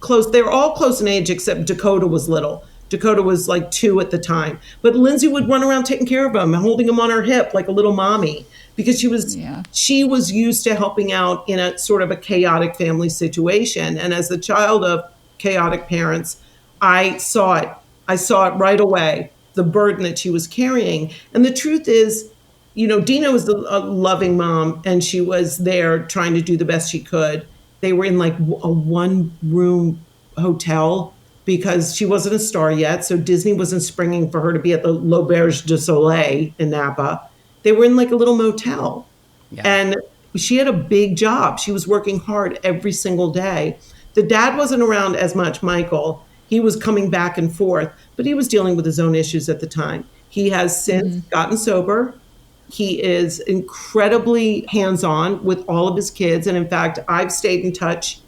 close. They were all close in age, except Dakota was little. Dakota was like 2 at the time. But Lindsay would run around taking care of him and holding him on her hip like a little mommy. Because she was used to helping out in a sort of a chaotic family situation. And as the child of chaotic parents, I saw it. I saw it right away, the burden that she was carrying. And the truth is, Dina was a loving mom, and she was there trying to do the best she could. They were in like a 1-room hotel because she wasn't a star yet. So Disney wasn't springing for her to be at the L'Auberge du Soleil in Napa. They were in like a little motel. Yeah. And she had a big job. She was working hard every single day. The dad wasn't around as much, Michael. He was coming back and forth, but he was dealing with his own issues at the time. He has since gotten sober. He is incredibly hands-on with all of his kids. And in fact, I've stayed in touch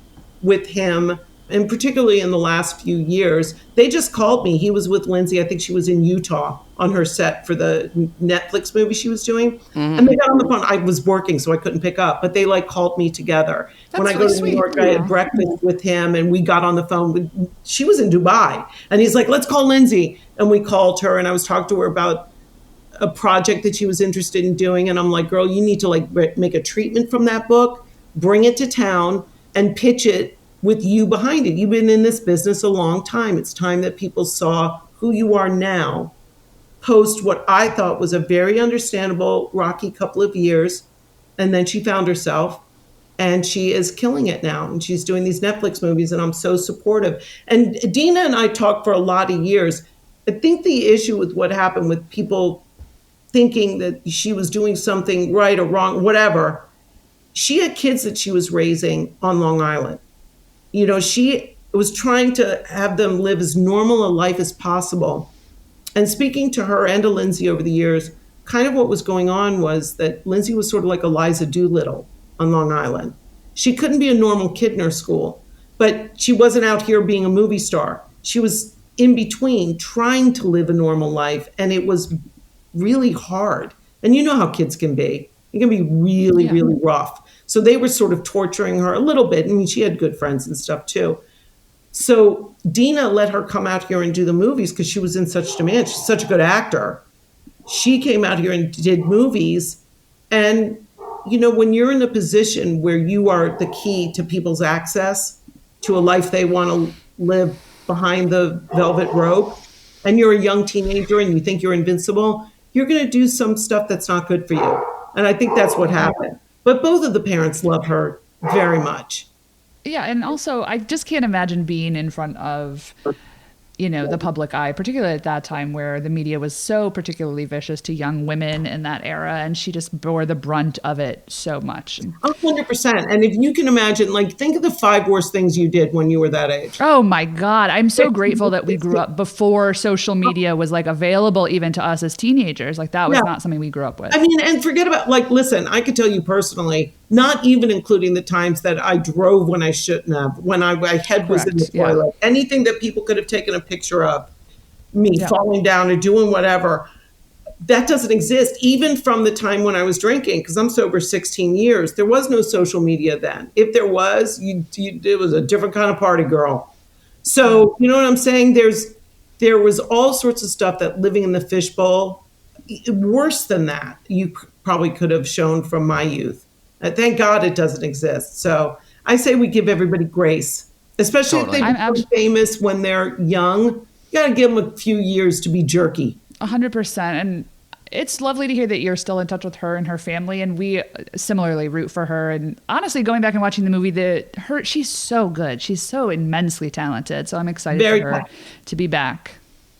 with him, and particularly in the last few years. They just called me. He was with Lindsay. I think she was in Utah on her set for the Netflix movie she was doing. And they got on the phone. I was working, so I couldn't pick up, but they called me together. That's when I go to New York, I had breakfast with him, and we got on the phone. She was in Dubai, and he's like, let's call Lindsay. And we called her, and I was talking to her about a project that she was interested in doing. And I'm like, girl, you need to make a treatment from that book, bring it to town, and pitch it with you behind it. You've been in this business a long time. It's time that people saw who you are now, post what I thought was a very understandable, rocky couple of years. And then she found herself, and she is killing it now. And she's doing these Netflix movies, and I'm so supportive. And Dina and I talked for a lot of years. I think the issue with what happened with people thinking that she was doing something right or wrong, whatever, she had kids that she was raising on Long Island. She was trying to have them live as normal a life as possible. And speaking to her and to Lindsay over the years, kind of what was going on was that Lindsay was sort of like Eliza Doolittle on Long Island. She couldn't be a normal kid in her school, but she wasn't out here being a movie star. She was in between trying to live a normal life, and it was really hard. And you know how kids can be. It can be really, really rough. So they were sort of torturing her a little bit. I mean, she had good friends and stuff too. So Dina let her come out here and do the movies because she was in such demand. She's such a good actor. She came out here and did movies. And, when you're in a position where you are the key to people's access to a life they want to live behind the velvet rope, and you're a young teenager and you think you're invincible, you're going to do some stuff that's not good for you. And I think that's what happened. But both of the parents love her very much. Yeah, and also I just can't imagine being in front of, the public eye, particularly at that time where the media was so particularly vicious to young women in that era, and she just bore the brunt of it so much. 100%. And if you can imagine, think of the 5 worst things you did when you were that age. Oh my God. I'm so grateful that we grew up before social media was available even to us as teenagers. That was not something we grew up with. I mean, and forget about, listen, I could tell you personally, not even including the times that I drove when I shouldn't have, when my head was in the toilet, anything that people could have taken a picture of me falling down or doing whatever, that doesn't exist. Even from the time when I was drinking, because I'm sober 16 years, there was no social media then. If there was, it was a different kind of party girl. So, you know what I'm saying? There was all sorts of stuff that living in the fishbowl, worse than that, you probably could have shown from my youth. Thank God it doesn't exist. So I say we give everybody grace, especially if they become famous when they're young. You got to give them a few years to be jerky. 100%. And it's lovely to hear that you're still in touch with her and her family. And we similarly root for her. And honestly, going back and watching the movie, she's so good. She's so immensely talented. So I'm excited for her to be back.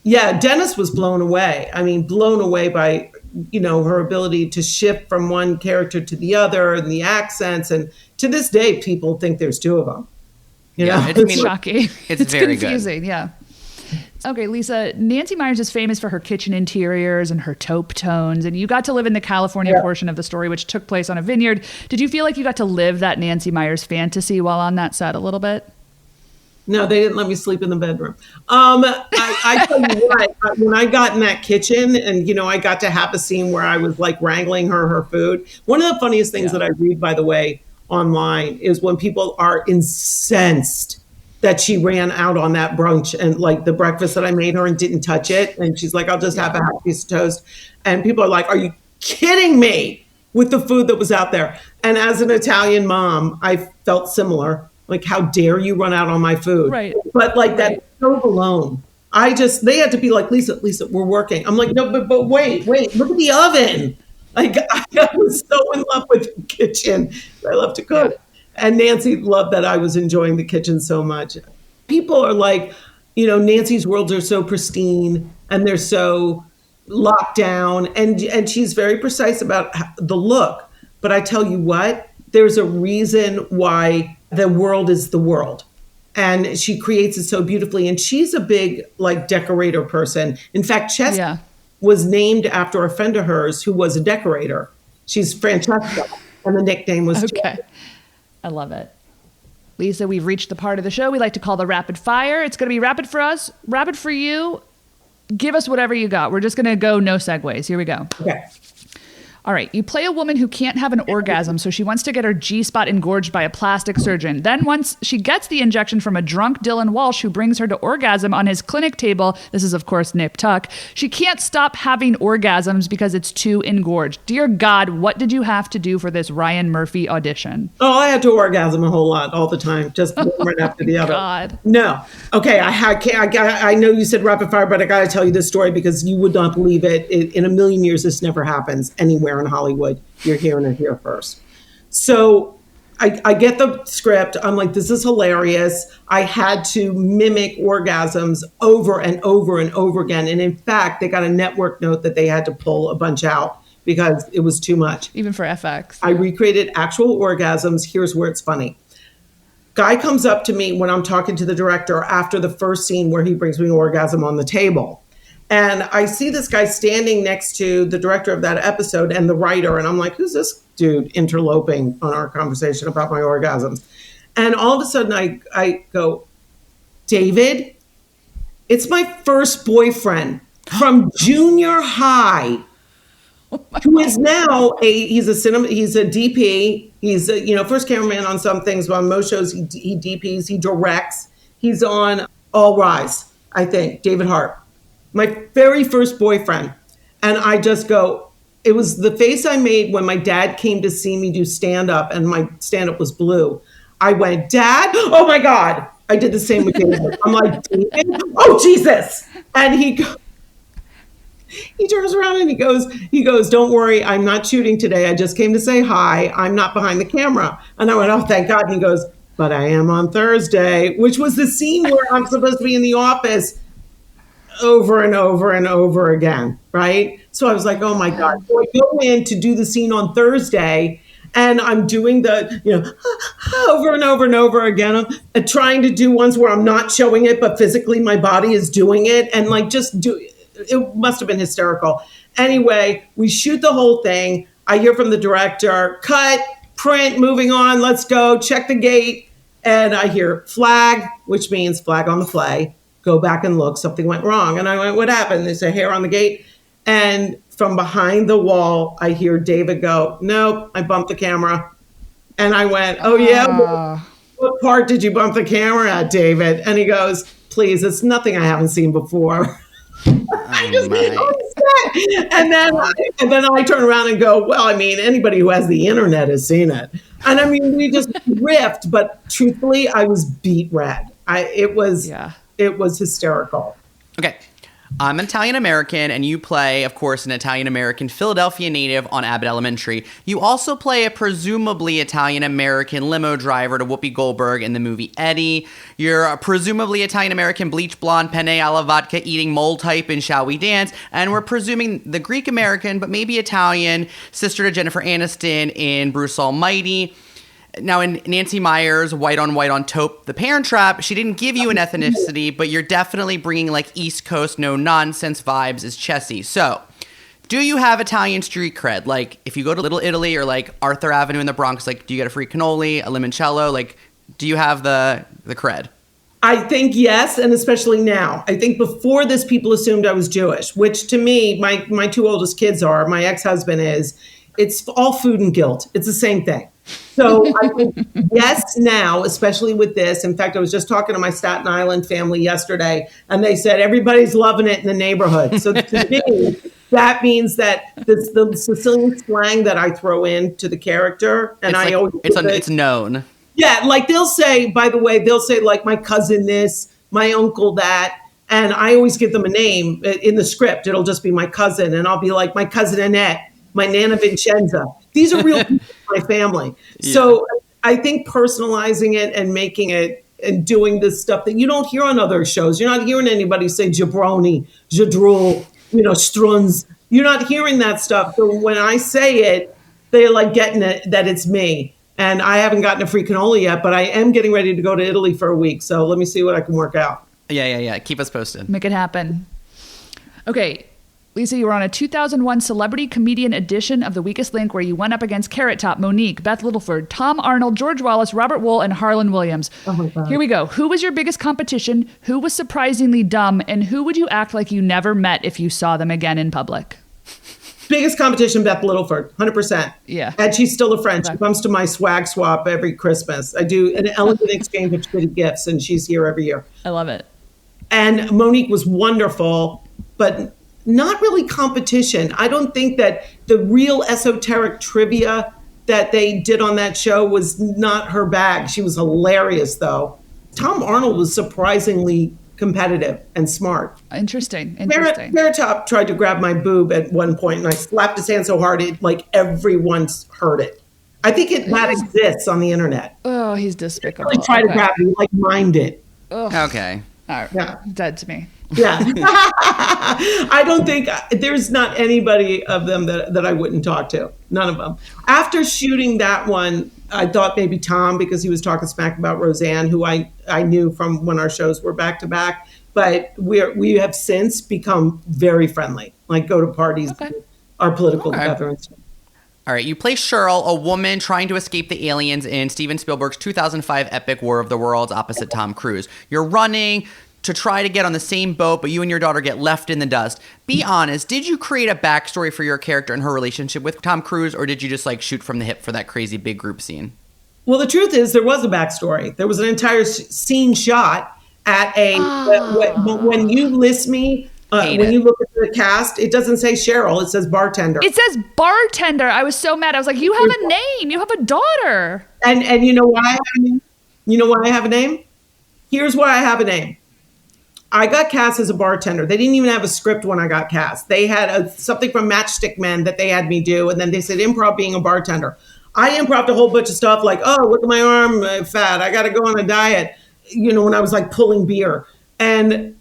Yeah, Dennis was blown away. I mean, blown away by her ability to shift from one character to the other and the accents. And to this day, people think there's 2 of them. It's shocking. It's very confusing. Good. Yeah. Okay, Lisa, Nancy Meyers is famous for her kitchen interiors and her taupe tones. And you got to live in the California portion of the story, which took place on a vineyard. Did you feel like you got to live that Nancy Meyers fantasy while on that set a little bit? No, they didn't let me sleep in the bedroom. I tell you what, when I got in that kitchen and, I got to have a scene where I was wrangling her food. One of the funniest things that I read, by the way, online is when people are incensed that she ran out on that brunch and the breakfast that I made her and didn't touch it. And she's like, I'll just have a half piece of toast. And people are like, are you kidding me with the food that was out there? And as an Italian mom, I felt similar. How dare you run out on my food? Right. But that stove alone, they had to be like, Lisa, we're working. I'm like, no, but wait, look at the oven. I was so in love with the kitchen. I love to cook. Yeah. And Nancy loved that I was enjoying the kitchen so much. People are like, Nancy's worlds are so pristine and they're so locked down. And she's very precise about the look. But I tell you what, there's a reason why the world is the world. And she creates it so beautifully. And she's a big decorator person. In fact, Chessy was named after a friend of hers who was a decorator. She's Francesca. And the nickname was Chessy. I love it. Lisa, we've reached the part of the show we like to call the rapid fire. It's going to be rapid for us, rapid for you. Give us whatever you got. We're just going to go no segues. Here we go. Okay. All right. You play a woman who can't have an orgasm, so she wants to get her G-spot engorged by a plastic surgeon. Then once she gets the injection from a drunk Dylan Walsh who brings her to orgasm on his clinic table, this is, of course, Nip Tuck, she can't stop having orgasms because it's too engorged. Dear God, what did you have to do for this Ryan Murphy audition? Oh, I had to orgasm a whole lot all the time, just one right after the other. God. No. Okay, I know you said rapid fire, but I got to tell you this story because you would not believe it. In a million years, this never happens anywhere in Hollywood. You're hearing it here first. So I get the script. I'm like, this is hilarious. I had to mimic orgasms over and over and over again. And in fact, they got a network note that they had to pull a bunch out because it was too much. Even for FX. I recreated actual orgasms. Here's where it's funny. Guy comes up to me when I'm talking to the director after the first scene where he brings me an orgasm on the table. And I see this guy standing next to the director of that episode and the writer. And I'm like, who's this dude interloping on our conversation about my orgasms? And all of a sudden I go, David, it's my first boyfriend from junior high, who is now he's a DP. He's a, first cameraman on some things, but on most shows he DPs, he directs. He's on All Rise, I think, David Hart. My very first boyfriend. And I just go, it was the face I made when my dad came to see me do stand-up, and my stand-up was blue. I went, Dad? Oh my God. I did the same with David. I'm like, David? Oh, Jesus. And he turns around and he goes, don't worry, I'm not shooting today. I just came to say hi. I'm not behind the camera. And I went, oh, thank God. And he goes, but I am on Thursday, which was the scene where I'm supposed to be in the office over and over and over again, right? So I was like, oh my God. So I go in to do the scene on Thursday, and I'm doing the, over and over and over again, trying to do ones where I'm not showing it, but physically my body is doing it. And like, it must have been hysterical. Anyway, we shoot the whole thing. I hear from the director, cut, print, moving on, let's go, check the gate. And I hear flag, which means flag on the play. Go back and look, something went wrong. And I went, what happened? There's a hair on the gate. And from behind the wall, I hear David go, nope, I bumped the camera. And I went, oh yeah? What part did you bump the camera at, David? And he goes, please, it's nothing I haven't seen before. I just and then I turn around and go, well, I mean, anybody who has the internet has seen it. And I mean, we just riffed, but truthfully, I was beat red. It was hysterical. Okay. I'm an Italian-American, and you play, of course, an Italian-American Philadelphia native on Abbott Elementary. You also play a presumably Italian-American limo driver to Whoopi Goldberg in the movie Eddie. You're a presumably Italian-American bleach blonde penne alla vodka eating mole type in Shall We Dance, and we're presuming the Greek-American, but maybe Italian, sister to Jennifer Aniston in Bruce Almighty. Now, in Nancy Meyers' White on Taupe, The Parent Trap, she didn't give you an ethnicity, but you're definitely bringing like East Coast no-nonsense vibes as Chessy. So, do you have Italian street cred? Like, if you go to Little Italy or like Arthur Avenue in the Bronx, like, do you get a free cannoli, a limoncello? Like, do you have the cred? I think yes, and especially now. I think before this, people assumed I was Jewish, which to me, my two oldest kids are, my ex-husband is. It's all food and guilt. It's the same thing. So I think yes now, especially with this. In fact, I was just talking to my Staten Island family yesterday, and they said everybody's loving it in the neighborhood. So to me, that means that the Sicilian slang that I throw into the character, and it's I always it's known. Yeah, like they'll say, by the way, like my cousin this, my uncle that, and I always give them a name in the script. It'll just be my cousin, and I'll be like my cousin Annette, my Nana Vincenza. These are real people in my family. Yeah. So I think personalizing it and making it and doing this stuff that you don't hear on other shows. You're not hearing anybody say jabroni, jadrul, struns. You're not hearing that stuff. So when I say it, they're like getting it that it's me. And I haven't gotten a free cannoli yet, but I am getting ready to go to Italy for a week. So let me see what I can work out. Yeah. Keep us posted. Make it happen. Okay. Lisa, you were on a 2001 Celebrity Comedian edition of The Weakest Link, where you went up against Carrot Top, Monique, Beth Littleford, Tom Arnold, George Wallace, Robert Wool, and Harlan Williams. Oh my God. Here we go. Who was your biggest competition? Who was surprisingly dumb? And who would you act like you never met if you saw them again in public? Biggest competition, Beth Littleford, 100%. Yeah. And she's still a friend. She comes to my swag swap every Christmas. I do an elegant exchange of good gifts, and she's here every year. I love it. And Monique was wonderful, but not really competition. I don't think that the real esoteric trivia that they did on that show was not her bag. She was hilarious, though. Tom Arnold was surprisingly competitive and smart. Interesting. Carrot Top tried to grab my boob at one point, and I slapped his hand so hard it everyone's heard it. I think that exists on the internet. Oh, he's despicable. Really try to grab me, mind it. Ugh. Okay. All right. Yeah. Dead to me. Yeah. I don't think there's not anybody of them that I wouldn't talk to. None of them. After shooting that one, I thought maybe Tom, because he was talking smack about Roseanne, who I knew from when our shows were back to back. But we have since become very friendly, go to parties, our political together and stuff. All right, you play Cheryl, a woman trying to escape the aliens in Steven Spielberg's 2005 epic War of the Worlds opposite Tom Cruise. You're running to try to get on the same boat, but you and your daughter get left in the dust. Be honest, did you create a backstory for your character and her relationship with Tom Cruise, or did you just shoot from the hip for that crazy big group scene? Well, the truth is there was a backstory. There was an entire scene shot, at a, when you list me, when you look at the cast, it doesn't say Cheryl, it says bartender. It says bartender. I was so mad. I was like, you have a name. You have a daughter. And you know why I have a name? You know why I have a name? Here's why I have a name. I got cast as a bartender. They didn't even have a script when I got cast. They had something from Matchstick Men that they had me do. And then they said, improv being a bartender. I improved a whole bunch of stuff like, oh, look at my arm fat. I got to go on a diet. You know, when I was like pulling beer. And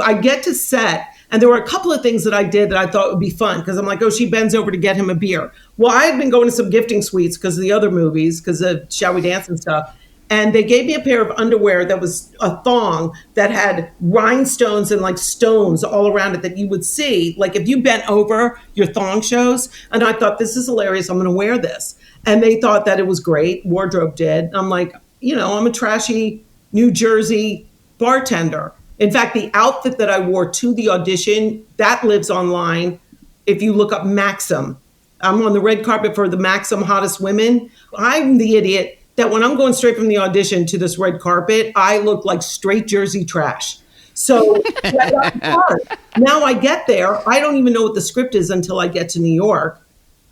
I get to set, and there were a couple of things that I did that I thought would be fun because I'm like, oh, she bends over to get him a beer. Well, I had been going to some gifting suites because of the other movies, because of Shall We Dance and stuff. And they gave me a pair of underwear that was a thong that had rhinestones and like stones all around it that you would see. Like if you bent over, your thong shows. And I thought, this is hilarious. I'm going to wear this. And they thought that it was great. Wardrobe did. I'm like, you know, I'm a trashy New Jersey bartender. In fact, the outfit that I wore to the audition, that lives online. If you look up Maxim, I'm on the red carpet for the Maxim Hottest Women. I'm the idiot that when I'm going straight from the audition to this red carpet, I look like straight Jersey trash. So that's hard. Now I get there. I don't even know what the script is until I get to New York.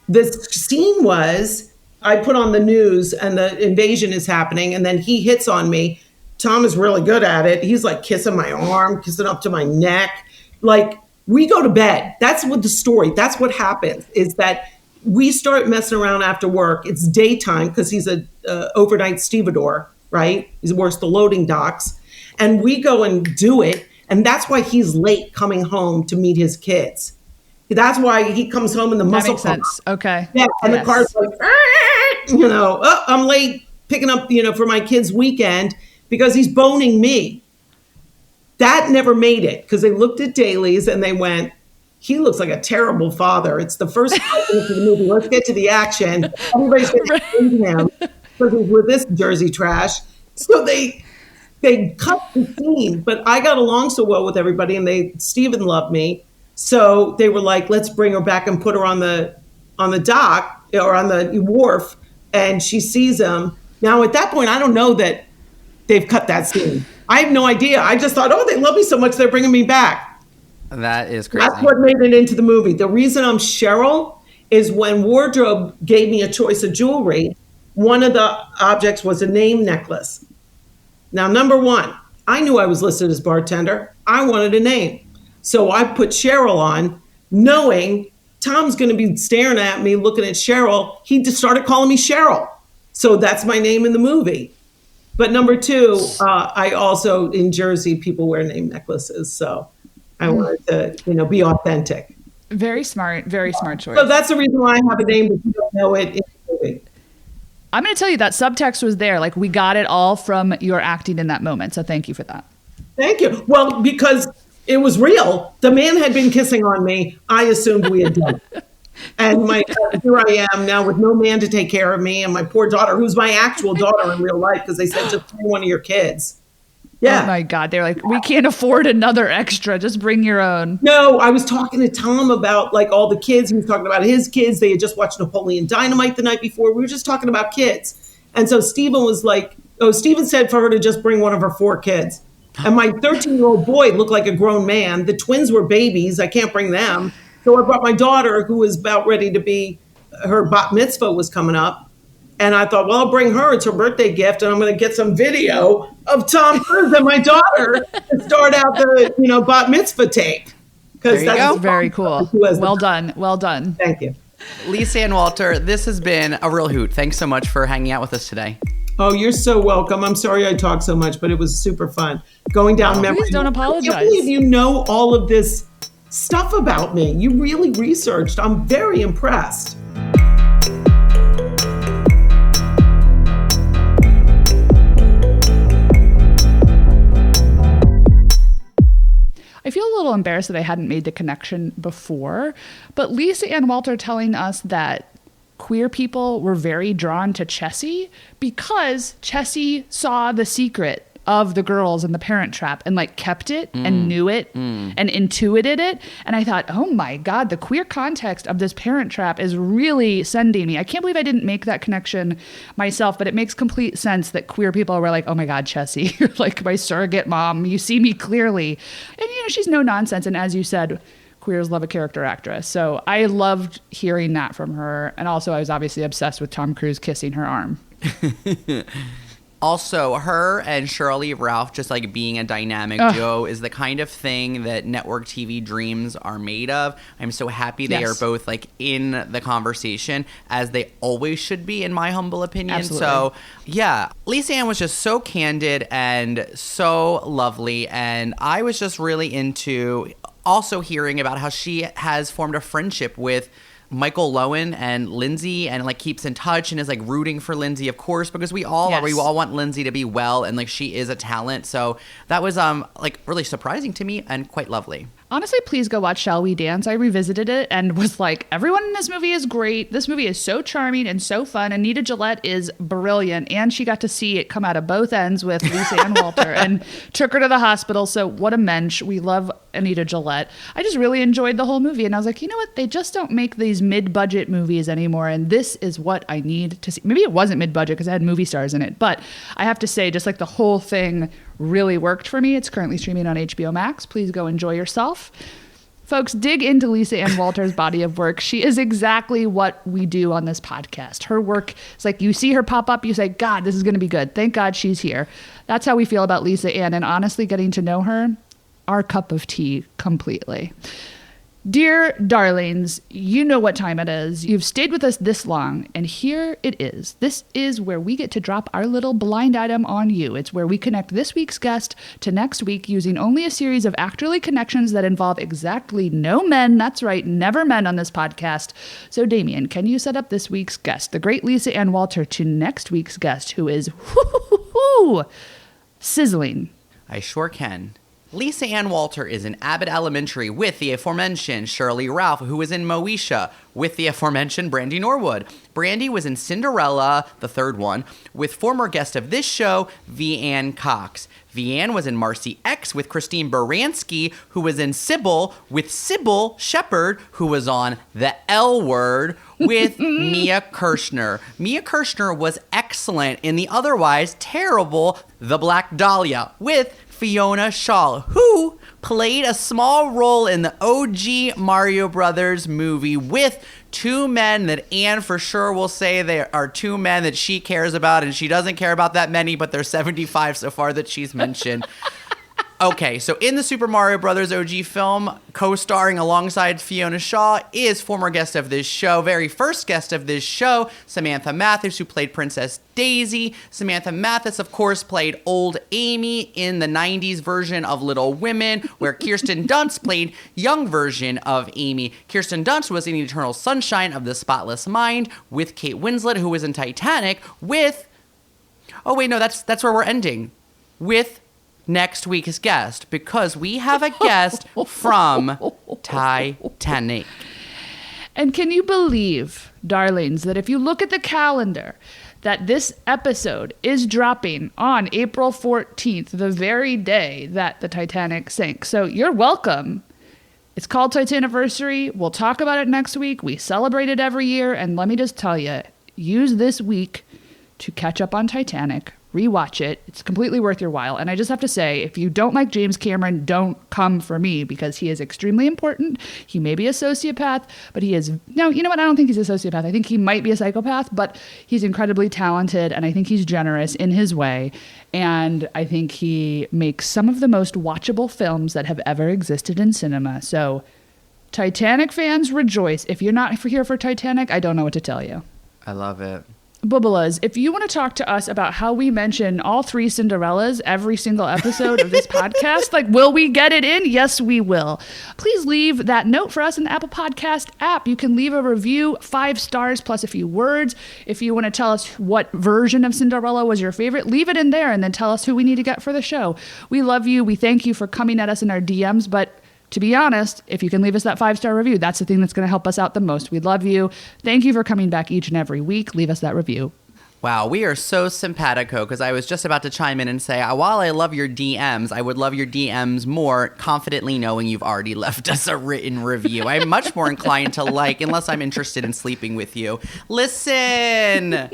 The scene was, I put on the news and the invasion is happening, and then he hits on me. Tom is really good at it. He's like kissing my arm, kissing up to my neck. Like, we go to bed. That's what the story, that's what happens, is that we start messing around after work. It's daytime because he's a overnight stevedore, right? He works the loading docks. And we go and do it. And that's why he's late coming home to meet his kids. That's why he comes home in the muscle car. That makes sense. Okay. Yeah, and the car's like, you know, oh, I'm late picking up, you know, for my kids' weekend because he's boning me. That never made it because they looked at dailies and they went, he looks like a terrible father. It's the first 5 minutes of the movie. Let's get to the action. Everybody's going to hate him because he's with this Jersey trash. So they cut the scene, but I got along so well with everybody, and Stephen loved me. So they were like, let's bring her back and put her on the dock or on the wharf, and she sees him. Now at that point, I don't know that they've cut that scene. I have no idea. I just thought, oh, they love me so much, they're bringing me back. That is crazy. That's what made it into the movie. The reason I'm Cheryl is when wardrobe gave me a choice of jewelry, one of the objects was a name necklace. Now, number one, I knew I was listed as bartender. I wanted a name. So I put Cheryl on, knowing Tom's going to be staring at me, looking at Cheryl. He just started calling me Cheryl. So that's my name in the movie. But number two, I also, in Jersey, people wear name necklaces. So I wanted to, you know, be authentic. Very smart choice. So that's the reason why I have a name, but you don't know it in the movie. I'm going to tell you that subtext was there. Like, we got it all from your acting in that moment. So thank you for that. Thank you. Well, because it was real. The man had been kissing on me. I assumed we had done it. And here I am now with no man to take care of me, and my poor daughter, who's my actual daughter in real life, because they said just bring one of your kids. Yeah. Oh my God. They're like, we can't afford another extra. Just bring your own. No, I was talking to Tom about like all the kids. He was talking about his kids. They had just watched Napoleon Dynamite the night before. We were just talking about kids. And so Stephen was like, Stephen said for her to just bring one of her 4 kids. And my 13-year-old boy looked like a grown man. The twins were babies. I can't bring them. So I brought my daughter, who was about ready to be, her bat mitzvah was coming up. And I thought, well, I'll bring her. It's her birthday gift. And I'm going to get some video of Tom Cruise and my daughter to start out the, you know, bat mitzvah tape. Because that's very cool. Well done. Well done. Thank you. Lisa and Walter, this has been a real hoot. Thanks so much for hanging out with us today. Oh, you're so welcome. I'm sorry I talked so much, but it was super fun. Going down memory lane. Please don't apologize. I can't believe you know all of this stuff about me. You really researched. I'm very impressed. I feel a little embarrassed that I hadn't made the connection before, but Lisa and Walter telling us that queer people were very drawn to Chessy because Chessy saw The Secret of the girls in the Parent Trap and like kept it and knew it and intuited it. And I thought, oh my God, the queer context of this Parent Trap is really sending me. I can't believe I didn't make that connection myself, but it makes complete sense that queer people were like, oh my God, Chessy, you're like my surrogate mom. You see me clearly. And, you know, she's no nonsense. And as you said, queers love a character actress. So I loved hearing that from her. And also I was obviously obsessed with Tom Cruise kissing her arm. Also, her and Shirley Ralph just like being a dynamic duo is the kind of thing that network TV dreams are made of. I'm so happy they are both like in the conversation, as they always should be, in my humble opinion. Absolutely. So yeah, Lisa Ann was just so candid and so lovely. And I was just really into also hearing about how she has formed a friendship with Michael Lowen and Lindsay, and like keeps in touch and is like rooting for Lindsay, of course, because we all are. We all want Lindsay to be well, and like she is a talent. So that was like really surprising to me and quite lovely. Honestly, please go watch Shall We Dance. I revisited it and was like, everyone in this movie is great. This movie is so charming and so fun. Anita Gillette is brilliant. And she got to see it come out of both ends with Lisa Ann Walter and took her to the hospital. So what a mensch. We love Anita Gillette. I just really enjoyed the whole movie. And I was like, you know what? They just don't make these mid-budget movies anymore. And this is what I need to see. Maybe it wasn't mid-budget because it had movie stars in it. But I have to say, just like the whole thing really worked for me. It's currently streaming on HBO Max. Please go enjoy yourself. Folks, dig into Lisa Ann Walter's body of work. She is exactly what we do on this podcast. Her work is like, you see her pop up, you say, God, this is going to be good. Thank God she's here. That's how we feel about Lisa Ann. And honestly, getting to know her, our cup of tea completely. Dear darlings, you know what time it is. You've stayed with us this long, and here it is. This is where we get to drop our little blind item on you. It's where we connect this week's guest to next week using only a series of actorly connections that involve exactly no men. That's right, never men on this podcast. So, Damien, can you set up this week's guest, the great Lisa Ann Walter, to next week's guest, who is sizzling? I sure can. Lisa Ann Walter is in Abbott Elementary with the aforementioned Shirley Ralph, who was in Moesha with the aforementioned Brandy Norwood. Brandy was in Cinderella, the third one, with former guest of this show, V-Ann Cox. V-Ann was in Marcy X with Christine Baranski, who was in Sybil with Sybil Shepherd, who was on The L Word with Mia Kirshner. Mia Kirshner was excellent in the otherwise terrible The Black Dahlia with Fiona Shaw, who played a small role in the OG Mario Brothers movie with two men that Anne for sure will say they are two men that she cares about, and she doesn't care about that many, but there's 75 so far that she's mentioned. Okay, so in the Super Mario Brothers OG film, co-starring alongside Fiona Shaw is former guest of this show, very first guest of this show, Samantha Mathis, who played Princess Daisy. Samantha Mathis, of course, played Old Amy in the 90s version of Little Women, where Kirsten Dunst played young version of Amy. Kirsten Dunst was in Eternal Sunshine of the Spotless Mind with Kate Winslet, who was in Titanic with... Oh, wait, no, that's where we're ending. With next week's guest, because we have a guest from Titanic. And can you believe, darlings, that if you look at the calendar, that this episode is dropping on April 14th, the very day that the Titanic sank. So you're welcome. It's called Titaniversary. We'll talk about it next week. We celebrate it every year. And let me just tell you, use this week to catch up on Titanic. Rewatch it. It's completely worth your while. And I just have to say, if you don't like James Cameron, don't come for me, because he is extremely important. He may be a sociopath, but he is... No, you know what? I don't think he's a sociopath. I think he might be a psychopath, but he's incredibly talented, and I think he's generous in his way. And I think he makes some of the most watchable films that have ever existed in cinema. So, Titanic fans, rejoice. If you're not here for Titanic, I don't know what to tell you. I love it. Bubbalas, if you want to talk to us about how we mention all three Cinderellas every single episode of this podcast, like, will we get it in? Yes, we will. Please leave that note for us in the Apple Podcast app. You can leave a review, 5 stars plus a few words. If you want to tell us what version of Cinderella was your favorite, leave it in there and then tell us who we need to get for the show. We love you. We thank you for coming at us in our DMs, but to be honest, if you can leave us that 5-star review, that's the thing that's going to help us out the most. We love you. Thank you for coming back each and every week. Leave us that review. Wow, we are so simpatico, because I was just about to chime in and say, while I love your DMs, I would love your DMs more, confidently knowing you've already left us a written review. I'm much more inclined to like, unless I'm interested in sleeping with you. Listen!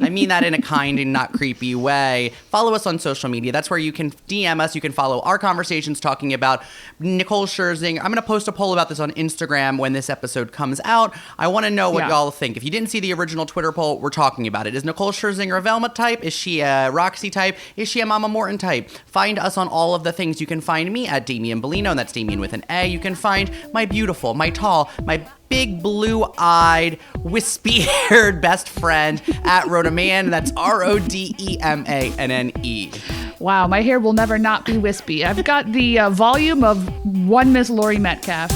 I mean that in a kind and not creepy way. Follow us on social media. That's where you can DM us. You can follow our conversations talking about Nicole Scherzinger. I'm going to post a poll about this on Instagram when this episode comes out. I want to know what y'all think. If you didn't see the original Twitter poll, we're talking about it. Is Nicole Scherzinger a Velma type? Is she a Roxie type? Is she a Mama Morton type? Find us on all of the things. You can find me at Damien Bellino, and that's Damien with an A. You can find my beautiful, my tall, my big blue-eyed, wispy-haired best friend at Rodeman. That's Rodemanne. Wow, my hair will never not be wispy. I've got the volume of one Miss Laurie Metcalf.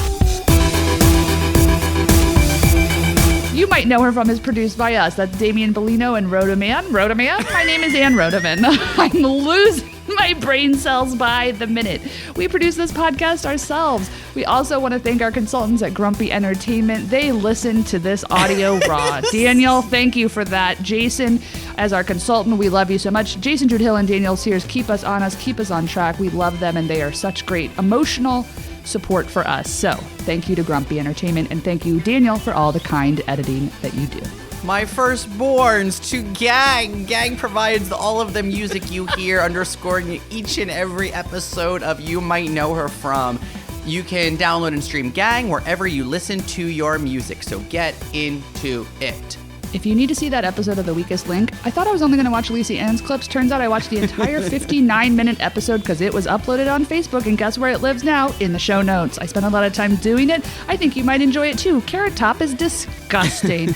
You might know her from Is Produced by Us. That's Damien Bellino and Rodeman. Rodeman? My name is Ann Rodeman. I'm losing my brain cells by the minute. We produce this podcast ourselves. We also want to thank our consultants at Grumpy Entertainment. They listen to this audio raw. Daniel, thank you for that. Jason, as our consultant, we love you so much. Jason Jude Hill and Daniel Sears keep us honest, keep us on track. We love them, and they are such great emotional support for us. So thank you to Grumpy Entertainment, and thank you, Daniel, for all the kind editing that you do. My firstborns to Gang. Gang provides all of the music you hear, underscoring each and every episode of You Might Know Her From. You can download and stream Gang wherever you listen to your music, so get into it. If you need to see that episode of The Weakest Link, I thought I was only going to watch Lacey Ann's clips. Turns out I watched the entire 59-minute episode because it was uploaded on Facebook, and guess where it lives now? In the show notes. I spent a lot of time doing it. I think you might enjoy it too. Carrot Top is disgusting.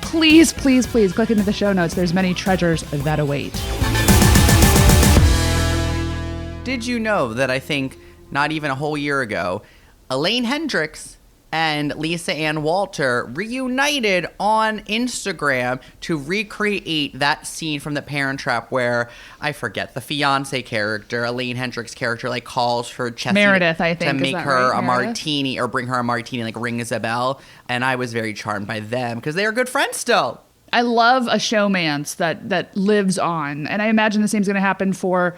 Please, please, please click into the show notes. There's many treasures that await. Did you know that I think not even a whole year ago, Elaine Hendricks and Lisa Ann Walter reunited on Instagram to recreate that scene from The Parent Trap where, I forget, the fiance character, Elaine Hendricks' character, like calls for Chessy Meredith, I think, to make her right? a martini or bring her a martini, like rings a bell. And I was very charmed by them because they are good friends still. I love a showmance that lives on. And I imagine the same is going to happen for...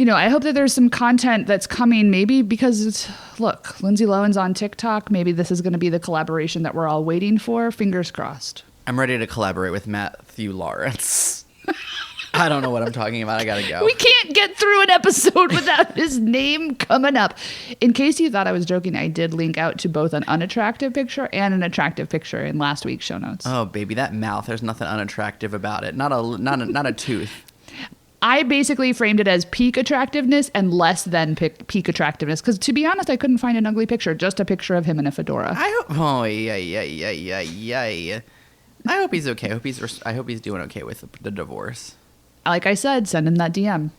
I hope that there's some content that's coming, maybe because look, Lindsay Lohan's on TikTok. Maybe this is going to be the collaboration that we're all waiting for. Fingers crossed. I'm ready to collaborate with Matthew Lawrence. I don't know what I'm talking about. I got to go. We can't get through an episode without his name coming up. In case you thought I was joking, I did link out to both an unattractive picture and an attractive picture in last week's show notes. Oh, baby, that mouth. There's nothing unattractive about it. Not a tooth. I basically framed it as peak attractiveness and less than peak attractiveness. Because to be honest, I couldn't find an ugly picture. Just a picture of him in a fedora. I hope he's okay. I hope he's doing okay with the divorce. Like I said, send him that DM.